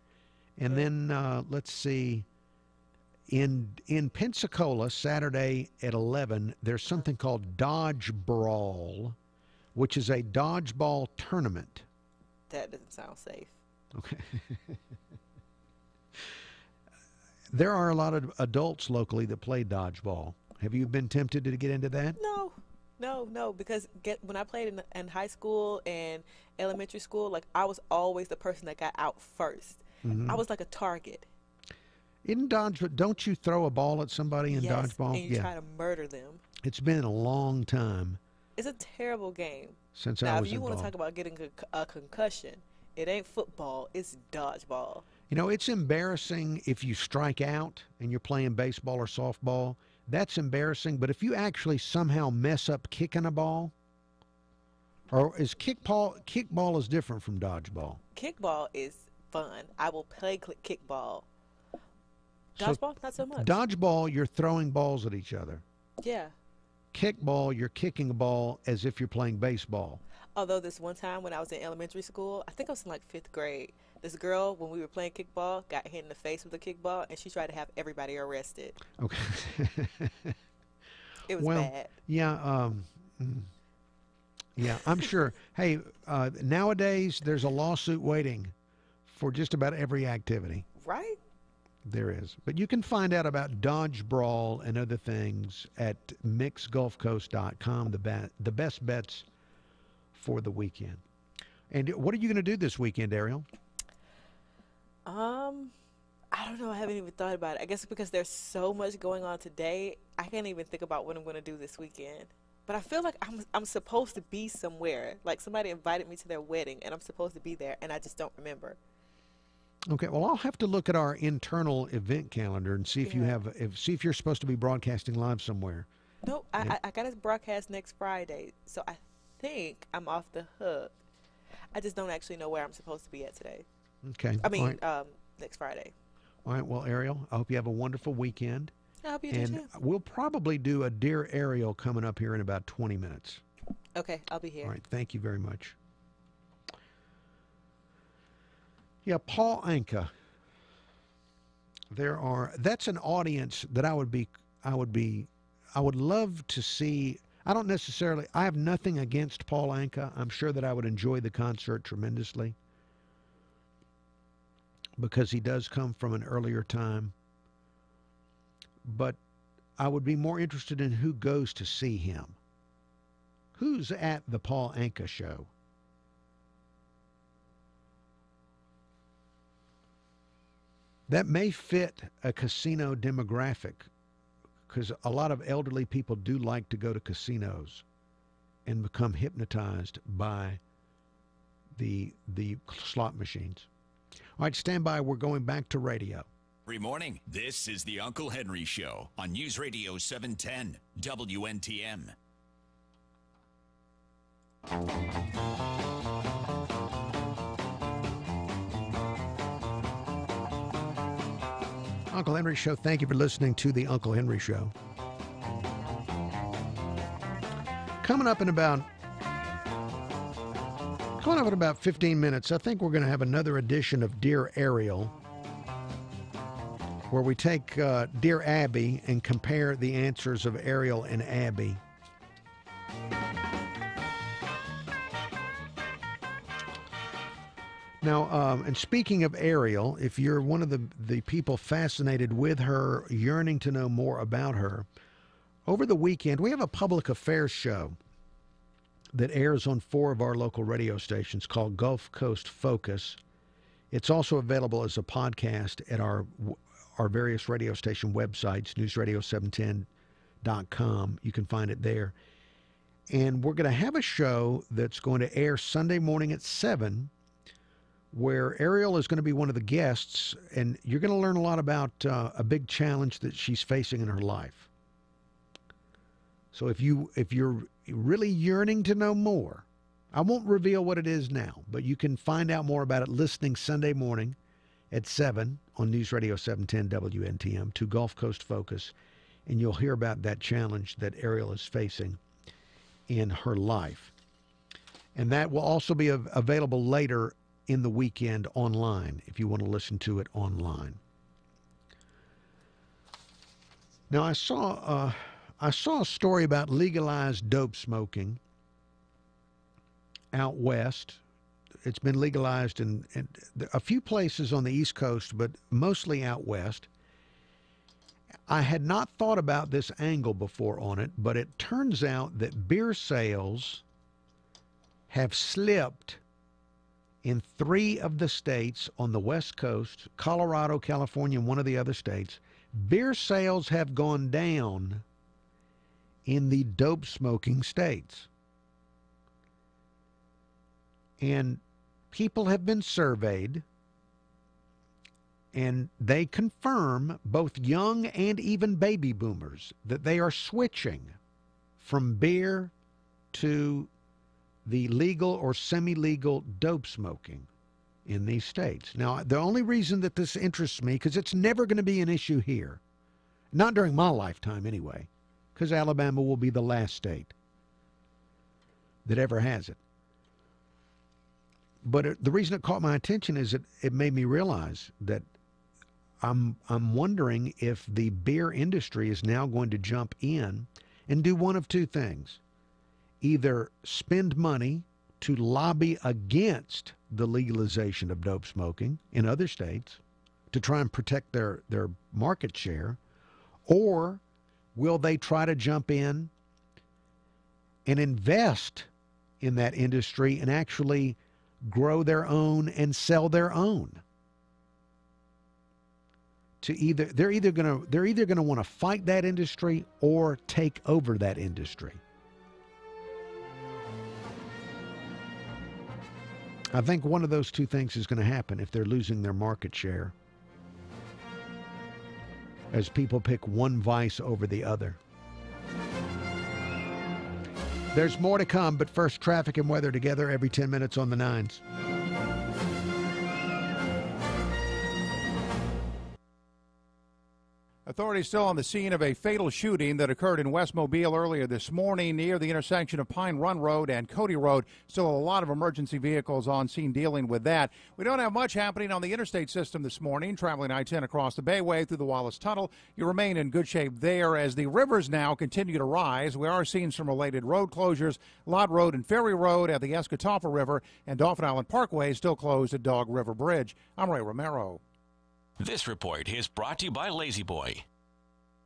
And then let's see. In Pensacola, Saturday at 11, there's something called Dodge Brawl, which is a dodgeball tournament. That doesn't sound safe. Okay. There are a lot of adults locally that play dodgeball. Have you been tempted to get into that? No, because when I played in high school and elementary school, like I was always the person that got out first. Mm-hmm. I was like a target. In dodgeball, don't you throw a ball at somebody in dodgeball? And you try to murder them. It's been a long time. It's a terrible game. Since now, I was if you involved. want to talk about getting a concussion, it ain't football, it's dodgeball. You know, it's embarrassing if you strike out and you're playing baseball or softball. That's embarrassing. But if you actually somehow mess up kicking a ball, or is kickball is different from dodgeball? Kickball is fun. I will play kickball. Dodgeball, not so much. Dodgeball, you're throwing balls at each other. Yeah. Kickball, you're kicking a ball as if you're playing baseball. Although this one time when I was in elementary school, I think I was in like 5th grade, this girl, when we were playing kickball, got hit in the face with a kickball, and she tried to have everybody arrested. Okay. It was bad. Yeah, yeah, I'm sure. Hey, nowadays there's a lawsuit waiting for just about every activity. Right? There is. But you can find out about Dodge Brawl and other things at mixgulfcoast.com, the best bets for the weekend. And what are you going to do this weekend, Ariel? I don't know. I haven't even thought about it. I guess because there's so much going on today, I can't even think about what I'm going to do this weekend. But I feel like I'm supposed to be somewhere. Like somebody invited me to their wedding, and I'm supposed to be there, and I just don't remember. Okay, well, I'll have to look at our internal event calendar and see if you have, see if you're supposed to be broadcasting live somewhere. No, I got to broadcast next Friday, so I think I'm off the hook. I just don't actually know where I'm supposed to be at today. Okay. I mean, next Friday. All right, well, Ariel, I hope you have a wonderful weekend. I hope you do too. We'll probably do a Dear Ariel coming up here in about 20 minutes. Okay, I'll be here. All right, thank you very much. Yeah, Paul Anka. That's an audience that I would love to see. I have nothing against Paul Anka. I'm sure that I would enjoy the concert tremendously because he does come from an earlier time. But I would be more interested in who goes to see him. Who's at the Paul Anka show? That may fit a casino demographic because a lot of elderly people do like to go to casinos and become hypnotized by the slot machines. All right, stand by. We're going back to radio. Every morning, this is the Uncle Henry Show on News Radio 710 WNTM. Uncle Henry Show, thank you for listening to the Uncle Henry Show. Coming up in about 15 minutes, I think we're going to have another edition of Dear Ariel, where we take Dear Abby and compare the answers of Ariel and Abby. Now, and speaking of Ariel, if you're one of the people fascinated with her, yearning to know more about her, over the weekend we have a public affairs show that airs on 4 of our local radio stations called Gulf Coast Focus. It's also available as a podcast at our various radio station websites, newsradio710.com. You can find it there. And we're going to have a show that's going to air Sunday morning at 7, where Ariel is going to be one of the guests, and you're going to learn a lot about a big challenge that she's facing in her life. So if you're really yearning to know more, I won't reveal what it is now, but you can find out more about it listening Sunday morning at 7 on News Radio 710 WNTM to Gulf Coast Focus, and you'll hear about that challenge that Ariel is facing in her life. And that will also be available later in the weekend online, if you want to listen to it online. Now, I saw a story about legalized dope smoking out west. It's been legalized in a few places on the East Coast, but mostly out west. I had not thought about this angle before on it, but it turns out that beer sales have slipped in 3 of the states on the West Coast, Colorado, California, and one of the other states. Beer sales have gone down in the dope smoking states. And people have been surveyed, and they confirm, both young and even baby boomers, that they are switching from beer to the legal or semi-legal dope smoking in these states. Now, the only reason that this interests me, because it's never going to be an issue here, not during my lifetime anyway, because Alabama will be the last state that ever has it. But the reason it caught my attention is it made me realize that I'm wondering if the beer industry is now going to jump in and do one of two things. Either spend money to lobby against the legalization of dope smoking in other states to try and protect their market share, or will they try to jump in and invest in that industry and actually grow their own and sell their own? They're either going to want to fight that industry or take over that industry. I think one of those two things is going to happen if they're losing their market share, as people pick one vice over the other. There's more to come, but first, traffic and weather together every 10 minutes on the 9s. Authorities still on the scene of a fatal shooting that occurred in West Mobile earlier this morning near the intersection of Pine Run Road and Cody Road. Still a lot of emergency vehicles on scene dealing with that. We don't have much happening on the interstate system this morning. Traveling I-10 across the Bayway through the Wallace Tunnel, you remain in good shape there as the rivers now continue to rise. We are seeing some related road closures. Lod Road and Ferry Road at the Escatawpa River, and Dauphin Island Parkway still closed at Dog River Bridge. I'm Ray Romero. This report is brought to you by Lazy Boy.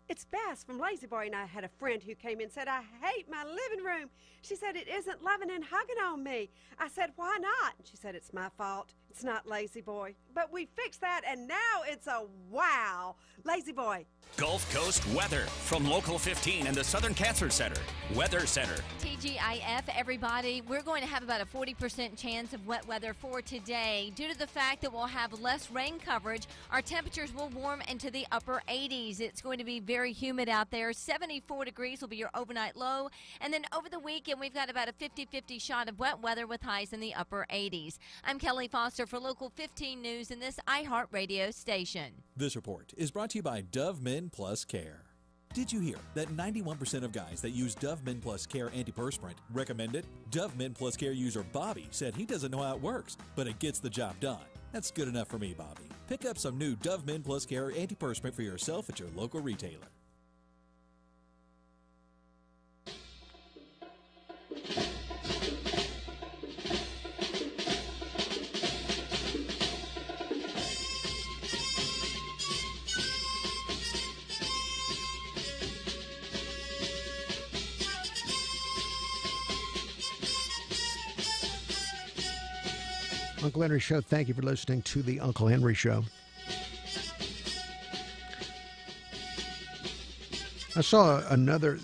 It's Bass from Lazy Boy, and I had a friend who came in and said, I hate my living room. She said, it isn't loving and hugging on me. I said, why not? And she said, it's my fault. It's not Lazy Boy. But we fixed that, and now it's a wow. Lazy Boy. Gulf Coast weather from Local 15 and the Southern Cancer Center. Weather Center. TGIF, everybody. We're going to have about a 40% chance of wet weather for today. Due to the fact that we'll have less rain coverage, our temperatures will warm into the upper 80s. It's going to be very humid out there. 74 degrees will be your overnight low. And then over the weekend, we've got about a 50-50 shot of wet weather with highs in the upper 80s. I'm Kelly Foster for Local 15 News in this iHeartRadio station. This report is brought to you by Dove Men Plus Care. Did you hear that 91% of guys that use Dove Men Plus Care antiperspirant recommend it? Dove Men Plus Care user Bobby said he doesn't know how it works, but it gets the job done. That's good enough for me, Bobby. Pick up some new Dove Men Plus Care antiperspirant for yourself at your local retailer. Uncle Henry Show, thank you for listening to the Uncle Henry Show. I saw another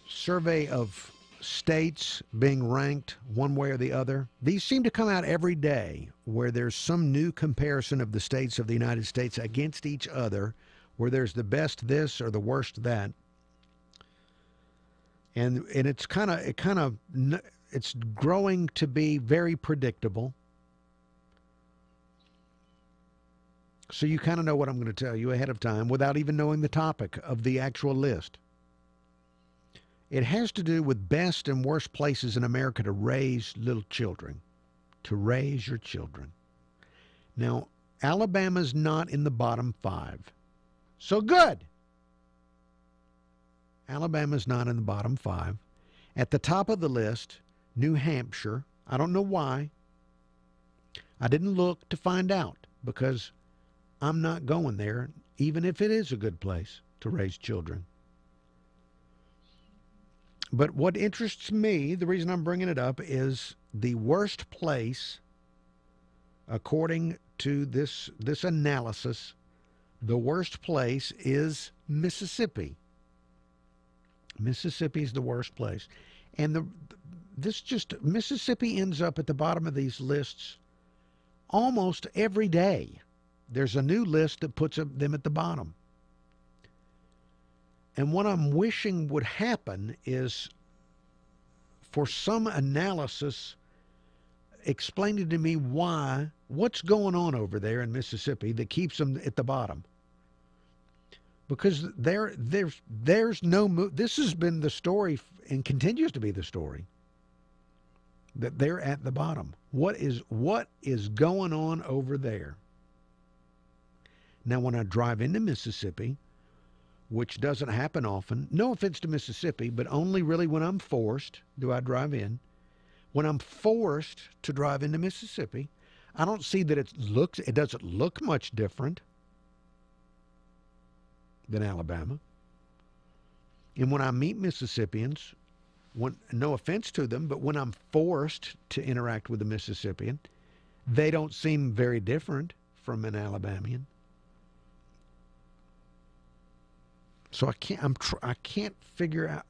survey of states being ranked one way or the other. These seem to come out every day where there's some new comparison of the states of the United States against each other, where there's the best this or the worst that. And it's it's growing to be very predictable. So you kind of know what I'm going to tell you ahead of time without even knowing the topic of the actual list. It has to do with best and worst places in America to raise little children, to raise your children. Now, Alabama's not in the bottom 5. So good. Alabama's not in the bottom 5. At the top of the list, New Hampshire. I don't know why. I didn't look to find out because I'm not going there, even if it is a good place to raise children. But what interests me, the reason I'm bringing it up, is the worst place, according to this analysis, the worst place is Mississippi. Mississippi is the worst place. And Mississippi ends up at the bottom of these lists almost every day. There's a new list that puts them at the bottom. And what I'm wishing would happen is for some analysis explaining to me what's going on over there in Mississippi that keeps them at the bottom. Because there's no move. This has been the story and continues to be the story that they're at the bottom. What is going on over there? Now, when I drive into Mississippi, which doesn't happen often, no offense to Mississippi, but only really when I'm forced do I drive in. When I'm forced to drive into Mississippi, I don't see that it doesn't look much different than Alabama. And when I meet Mississippians, no offense to them, but when I'm forced to interact with a Mississippian, they don't seem very different from an Alabamian. So I can't figure out.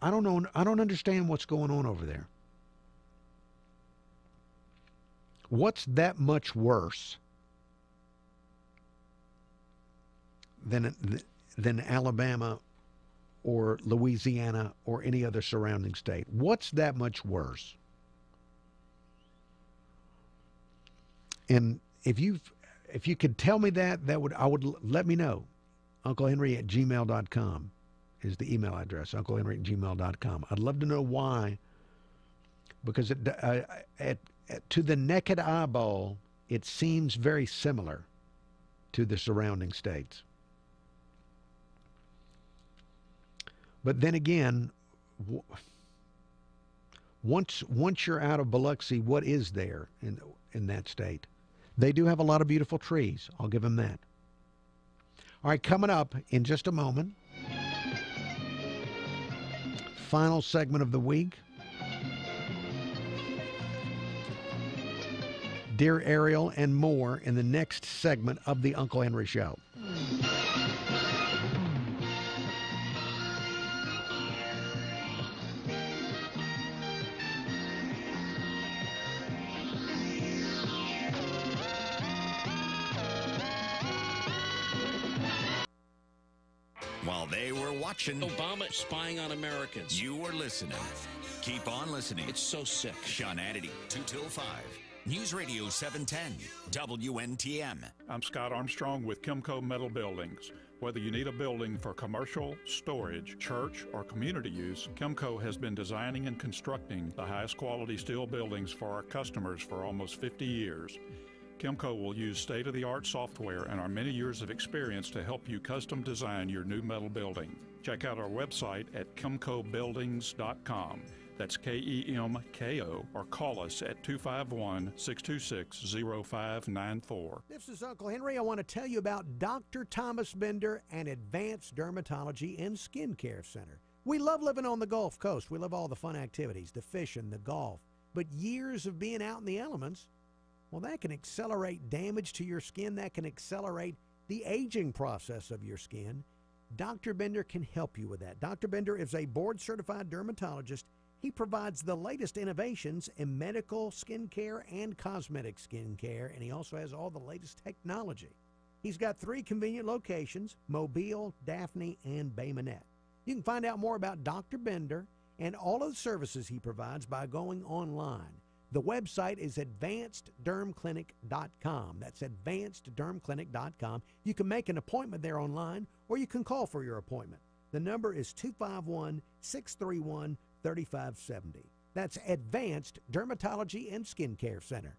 I don't know. I don't understand what's going on over there. What's that much worse than Alabama or Louisiana or any other surrounding state? What's that much worse? And if you could tell me that, I would let me know. UncleHenry@gmail.com is the email address. UncleHenry@gmail.com. I'd love to know why, because to the naked eyeball, it seems very similar to the surrounding states. But then again, once you're out of Biloxi, what is there in that state? They do have a lot of beautiful trees. I'll give them that. All right, coming up in just a moment, final segment of the week. Dear Ariel and more in the next segment of the Uncle Henry Show. While they were watching Obama spying on Americans, you were listening. Keep on listening. It's so sick. Sean Hannity, 2 till 5. News Radio 710, WNTM. I'm Scott Armstrong with Kimco Metal Buildings. Whether you need a building for commercial, storage, church, or community use, Kimco has been designing and constructing the highest quality steel buildings for our customers for almost 50 years. Kimco will use state-of-the-art software and our many years of experience to help you custom design your new metal building. Check out our website at kimcobuildings.com. That's KEMKO, or call us at 251-626-0594. This is Uncle Henry. I want to tell you about Dr. Thomas Bender and Advanced Dermatology and Skincare Center. We love living on the Gulf Coast. We love all the fun activities, the fishing, the golf. But years of being out in the elements, well, that can accelerate damage to your skin. That can accelerate the aging process of your skin. Dr. Bender can help you with that. Dr. Bender is a board-certified dermatologist. He provides the latest innovations in medical skincare and cosmetic skincare, and he also has all the latest technology. He's got 3 convenient locations, Mobile, Daphne, and Bay Minette. You can find out more about Dr. Bender and all of the services he provides by going online. The website is advanceddermclinic.com. That's advanceddermclinic.com. You can make an appointment there online, or you can call for your appointment. The number is 251-631-3570. That's Advanced Dermatology and Skincare Center.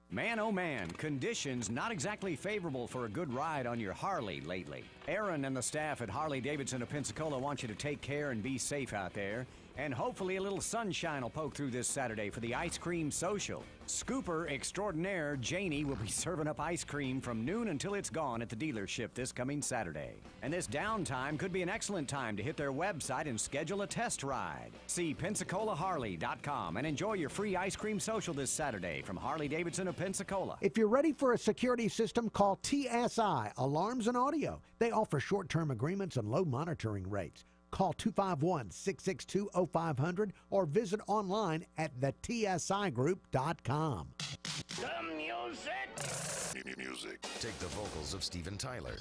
Man, oh man, conditions not exactly favorable for a good ride on your Harley lately. Aaron and the staff at Harley-Davidson of Pensacola want you to take care and be safe out there. And hopefully a little sunshine will poke through this Saturday for the Ice Cream Social. Scooper extraordinaire Janie will be serving up ice cream from noon until it's gone at the dealership this coming Saturday. And this downtime could be an excellent time to hit their website and schedule a test ride. See PensacolaHarley.com and enjoy your free ice cream social this Saturday from Harley-Davidson of Pensacola. If you're ready for a security system, call TSI Alarms and Audio. They offer short-term agreements and low monitoring rates. Call 251-662-0500 or visit online at thetsigroup.com. The music. Take the vocals of Steven Tyler.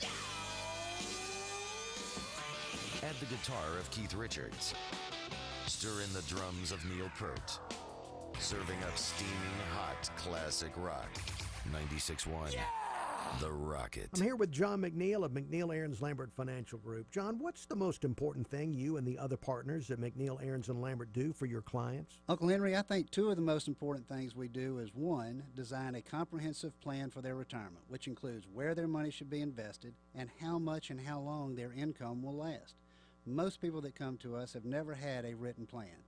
Add the guitar of Keith Richards. Stir in the drums of Neil Peart. Serving up steaming hot classic rock. 96.1. The Rocket. I'm here with John McNeil of McNeil Aarons Lambert Financial Group. John, what's the most important thing you and the other partners at McNeil Aarons and Lambert do for your clients? Uncle Henry, I think 2 of the most important things we do is 1, design a comprehensive plan for their retirement, which includes where their money should be invested and how much and how long their income will last. Most people that come to us have never had a written plan.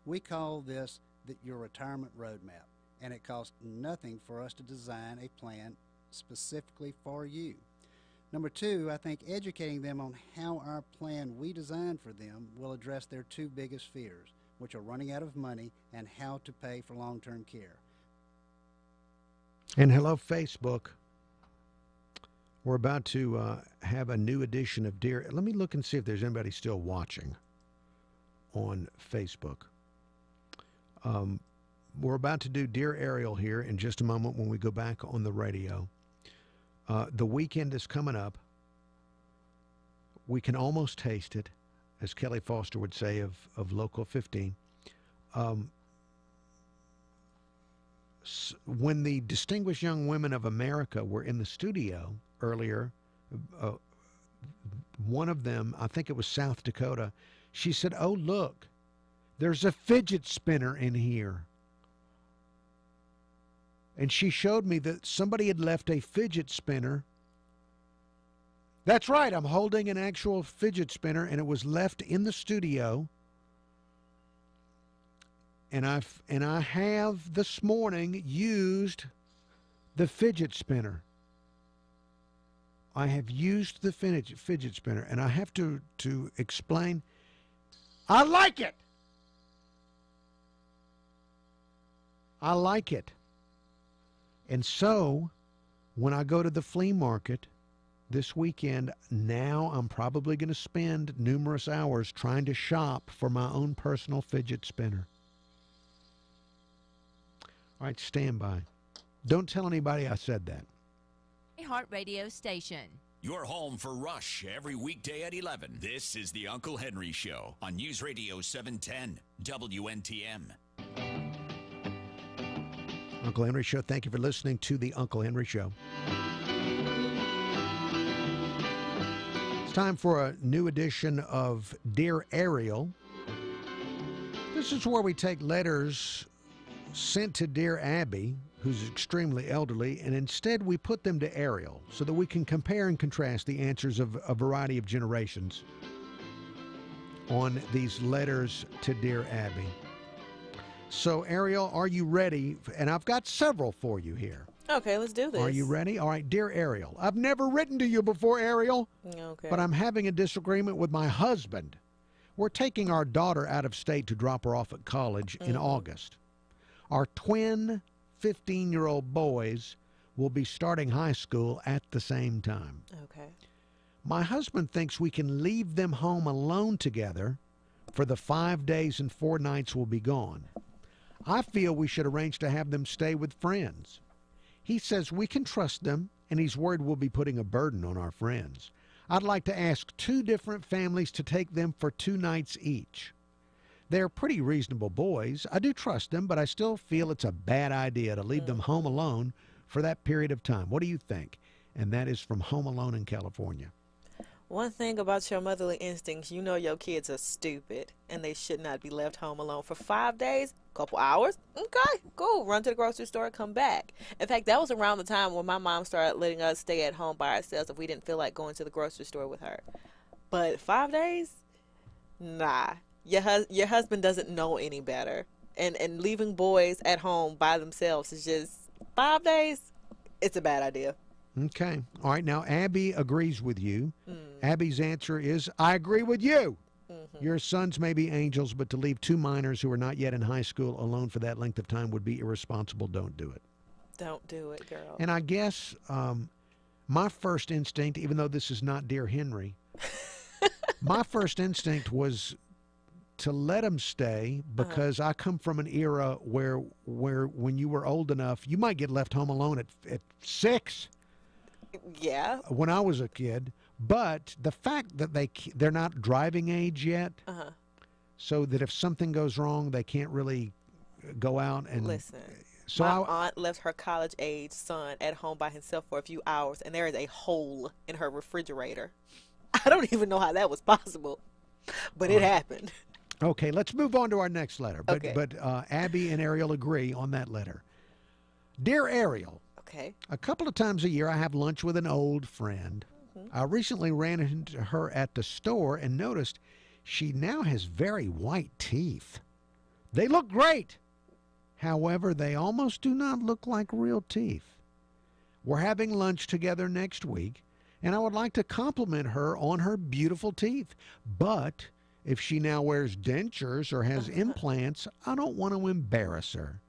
We call this your retirement roadmap, and it costs nothing for us to design a plan specifically for you. Number 2, I think educating them on how our plan we designed for them will address their 2 biggest fears, which are running out of money and how to pay for long-term care. And hello, Facebook. We're about to have a new edition of Dear. Let me look and see if there's anybody still watching on Facebook. we're about to do Dear Ariel here in just a moment when we go back on the radio. The weekend is coming up. We can almost taste it, as Kelly Foster would say of Local 15. When the distinguished young women of America were in the studio earlier, one of them, I think it was South Dakota, she said, "Oh, look, there's a fidget spinner in here." And she showed me that somebody had left a fidget spinner. That's right, I'm holding an actual fidget spinner, and it was left in the studio. And I have this morning used the fidget spinner. I have used the fidget spinner, and I have to explain. I like it. I like it. And so, when I go to the flea market this weekend, now I'm probably going to spend numerous hours trying to shop for my own personal fidget spinner. All right, stand by. Don't tell anybody I said that. Heart Radio Station. You're home for Rush every weekday at 11. This is the Uncle Henry Show on News Radio 710 WNTM. Uncle Henry Show, thank you for listening to the Uncle Henry Show. It's time for a new edition of Dear Ariel. This is where we take letters sent to Dear Abby, who's extremely elderly, and instead we put them to Ariel so that we can compare and contrast the answers of a variety of generations on these letters to Dear Abby. So, Ariel, are you ready? And I've got several for you here. Okay, let's do this. Are you ready? All right, Dear Ariel, I've never written to you before, Ariel. Okay. But I'm having a disagreement with my husband. We're taking our daughter out of state to drop her off at college in August. Our twin 15-year-old boys will be starting high school at the same time. Okay. My husband thinks we can leave them home alone together for the 5 days and 4 nights we'll be gone. I feel we should arrange to have them stay with friends. He says we can trust them, and he's worried we'll be putting a burden on our friends. I'd like to ask 2 different families to take them for 2 nights each. They're pretty reasonable boys. I do trust them, but I still feel it's a bad idea to leave them home alone for that period of time. What do you think? And that is from Home Alone in California. One thing about your motherly instincts, you know your kids are stupid, and they should not be left home alone for 5 days, couple hours. Okay, cool. Run to the grocery store, come back. In fact, that was around the time when my mom started letting us stay at home by ourselves if we didn't feel like going to the grocery store with her. But 5 days? Nah. Your husband doesn't know any better. And leaving boys at home by themselves is just 5 days, it's a bad idea. Okay. All right. Now, Abby agrees with you. Abby's answer is, I agree with you. Your sons may be angels, but to leave 2 minors who are not yet in high school alone for that length of time would be irresponsible. Don't do it. Don't do it, girl. And I guess my first instinct, even though this is not Dear Henry, my first instinct was to let them stay because I come from an era where when you were old enough, you might get left home alone at 6. Yeah. When I was a kid. But the fact that they're not driving age yet, so that if something goes wrong, they can't really go out and listen. So my aunt left her college-age son at home by himself for a few hours, and there is a hole in her refrigerator. I don't even know how that was possible, but it happened. Okay, let's move on to our next letter. But Okay. but Abby and Ariel agree on that letter. Dear Ariel, Okay. a couple of times a year I have lunch with an old friend. I recently ran into her at the store and noticed she now has very white teeth. They look great. However, they almost do not look like real teeth. We're having lunch together next week, and I would like to compliment her on her beautiful teeth. But if she now wears dentures or has implants, I don't want to embarrass her.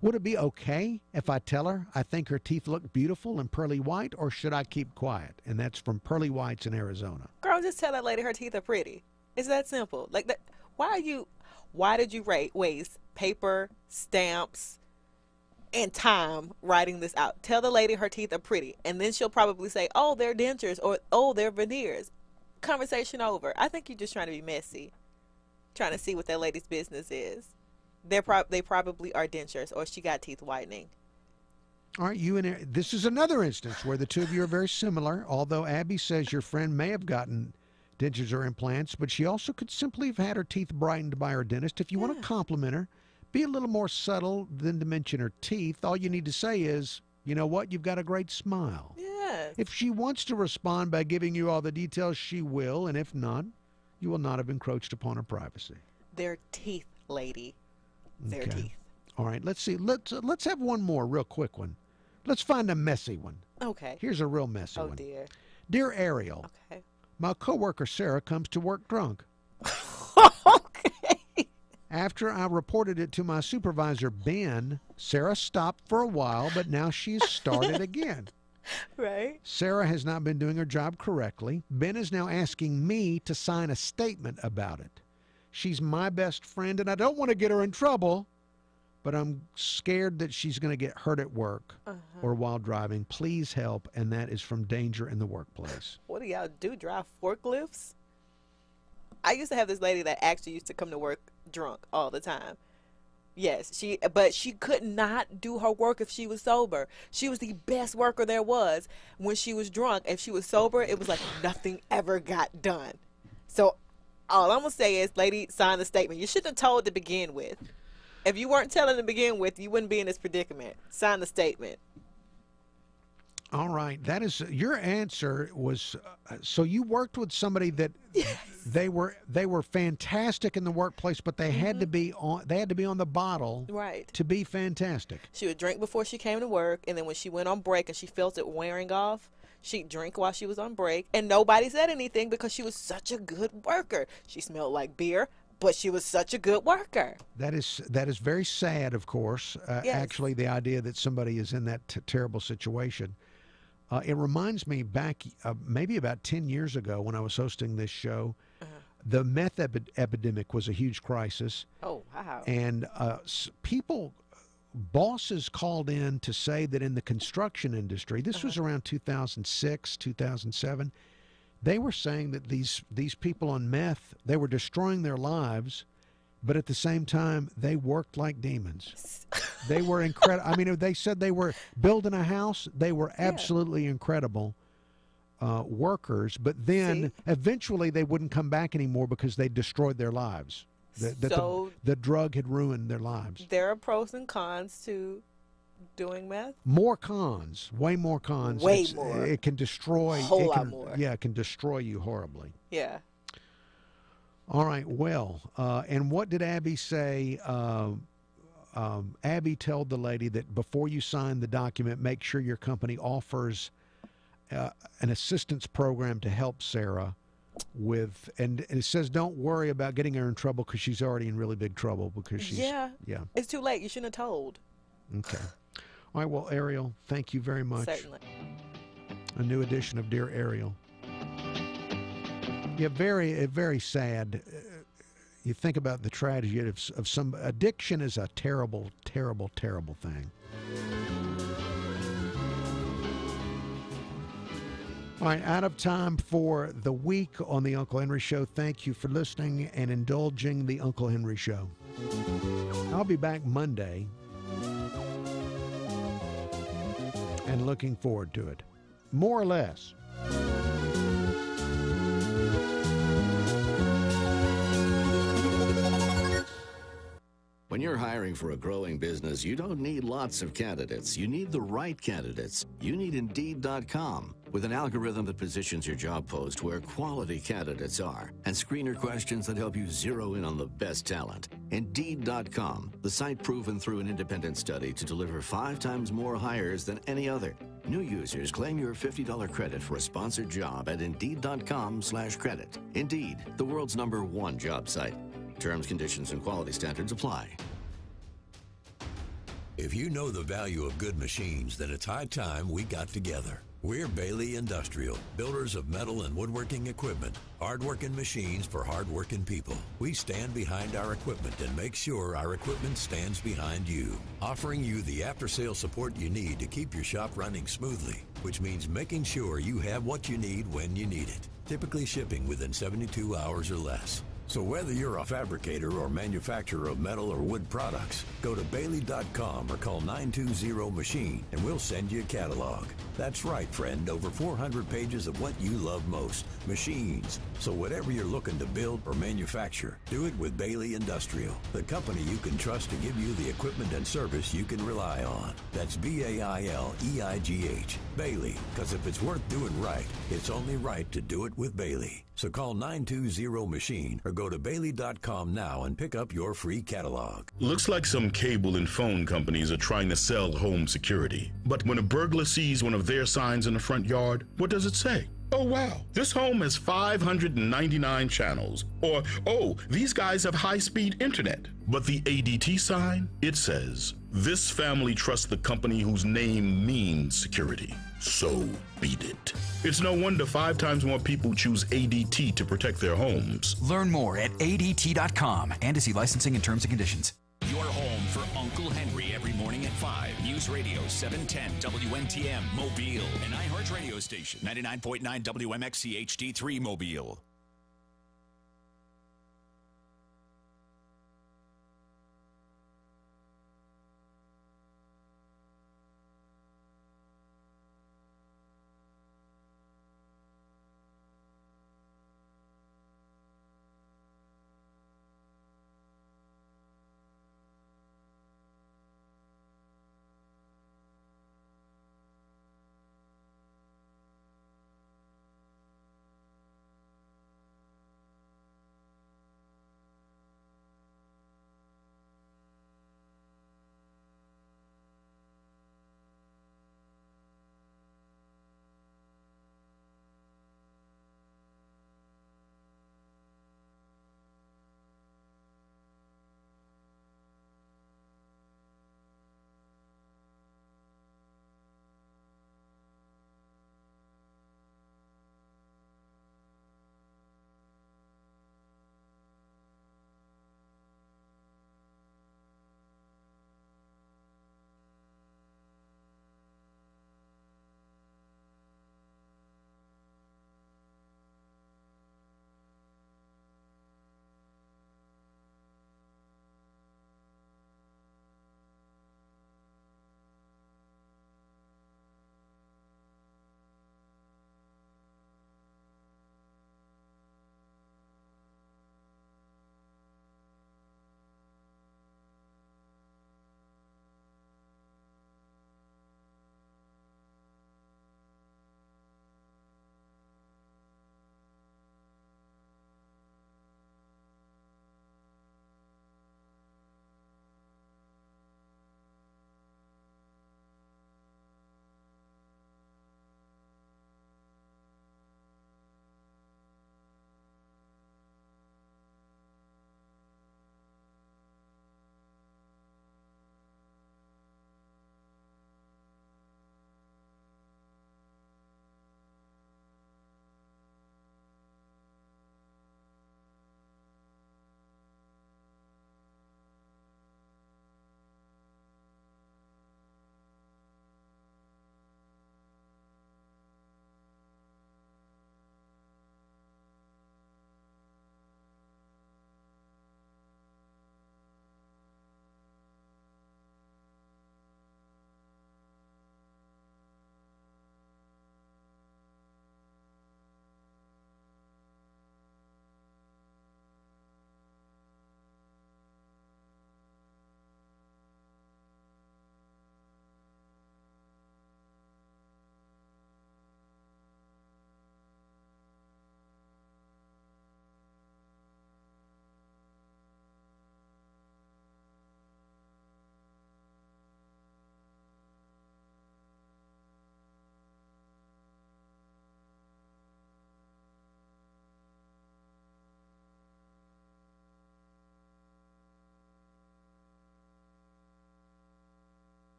Would it be okay if I tell her I think her teeth look beautiful and pearly white, or should I keep quiet? And that's from Pearly Whites in Arizona. Girl, just tell that lady her teeth are pretty. It's that simple. Like that. Why Why did you waste paper, stamps, and time writing this out? Tell the lady her teeth are pretty, and then she'll probably say, oh, they're dentures, or oh, they're veneers. Conversation over. I think you're just trying to be messy, trying to see what that lady's business is. They probably are dentures, or she got teeth whitening. All right, this is another instance where the two of you are very similar, although Abby says your friend may have gotten dentures or implants, but she also could simply have had her teeth brightened by her dentist. If you want to compliment her, be a little more subtle than to mention her teeth. All you need to say is, you know what, you've got a great smile. Yes. If she wants to respond by giving you all the details, she will, and if not, you will not have encroached upon her privacy. Their teeth, lady. Their teeth. All right, let's see. Let's have one more real quick one. Let's find a messy one. Okay. Here's a real messy one. Oh, dear. Dear Ariel. Okay. My coworker Sarah comes to work drunk. Okay. After I reported it to my supervisor, Ben, Sarah stopped for a while, but now she's started again. Right. Sarah has not been doing her job correctly. Ben is now asking me to sign a statement about it. She's my best friend, and I don't want to get her in trouble, but I'm scared that she's going to get hurt at work or while driving. Please help, and that is from Danger in the Workplace. What do y'all do? Drive forklifts? I used to have this lady that actually used to come to work drunk all the time. Yes, but she could not do her work if she was sober. She was the best worker there was when she was drunk. If she was sober, it was like nothing ever got done. So all I'm going to say is, lady, sign the statement. You shouldn't have told to begin with. If you weren't telling to begin with, you wouldn't be in this predicament. Sign the statement. All right, that is your answer. Was so you worked with somebody that they were fantastic in the workplace, but they had to be on the bottle to be fantastic. She would drink before she came to work, and then when she went on break and she felt it wearing off, she'd drink while she was on break, and nobody said anything because she was such a good worker. She smelled like beer, but she was such a good worker. That is very sad, of course. Yes. Actually, the idea that somebody is in that terrible situation. It reminds me back maybe about 10 years ago when I was hosting this show, the meth epidemic was a huge crisis. Oh, wow. And bosses called in to say that in the construction industry, this was around 2006, 2007, they were saying that these people on meth, they were destroying their lives, but at the same time, they worked like demons. They were incredible. I mean, they said they were building a house. They were absolutely incredible workers, but then eventually they wouldn't come back anymore because they destroyed their lives. The drug had ruined their lives. There are pros and cons to doing meth. More cons, way more cons. Way more. It can destroy. A whole lot more. Yeah, it can destroy you horribly. Yeah. All right, well, and what did Abby say? Abby told the lady that before you sign the document, make sure your company offers an assistance program to help Sarah with, and it says don't worry about getting her in trouble because she's already in really big trouble because she's, it's too late. You shouldn't have told. Okay. All right, well, Ariel, thank you very much. Certainly. A new edition of Dear Ariel. Yeah, very sad. You think about the tragedy of some addiction is a terrible, terrible, terrible thing. All right, out of time for the week on the Uncle Henry Show. Thank you for listening and indulging the Uncle Henry Show. I'll be back Monday and looking forward to it, more or less. When you're hiring for a growing business, you don't need lots of candidates. You need the right candidates. You need Indeed.com. With an algorithm that positions your job post where quality candidates are and screener questions that help you zero in on the best talent. Indeed.com, the site proven through an independent study to deliver 5 times more hires than any other. New users claim your $50 credit for a sponsored job at Indeed.com/credit. Indeed, the world's #1 job site. Terms, conditions, and quality standards apply. If you know the value of good machines, then it's high time we got together. We're Bailey Industrial, builders of metal and woodworking equipment, hard-working machines for hard-working people. We stand behind our equipment and make sure our equipment stands behind you, offering you the after-sale support you need to keep your shop running smoothly, which means making sure you have what you need when you need it, typically shipping within 72 hours or less. So whether you're a fabricator or manufacturer of metal or wood products, go to Bailey.com or call 920-MACHINE and we'll send you a catalog. That's right, friend, over 400 pages of what you love most, machines. So whatever you're looking to build or manufacture, do it with Bailey Industrial, the company you can trust to give you the equipment and service you can rely on. That's B-A-I-L-E-I-G-H, Bailey, because if it's worth doing right, it's only right to do it with Bailey. So call 920-MACHINE or go to Bailey.com now and pick up your free catalog. Looks like some cable and phone companies are trying to sell home security. But when a burglar sees one of their signs in the front yard, what does it say? Oh, wow, this home has 599 channels. Or, oh, these guys have high-speed internet. But the ADT sign, it says, this family trusts the company whose name means security. So beat it. It's no wonder 5 times more people choose ADT to protect their homes. Learn more at ADT.com and to see licensing and terms and conditions. Your home for Uncle Henry every morning at 5. News Radio 710 WNTM Mobile. An iHeart radio station. 99.9 WMXC HD3 Mobile.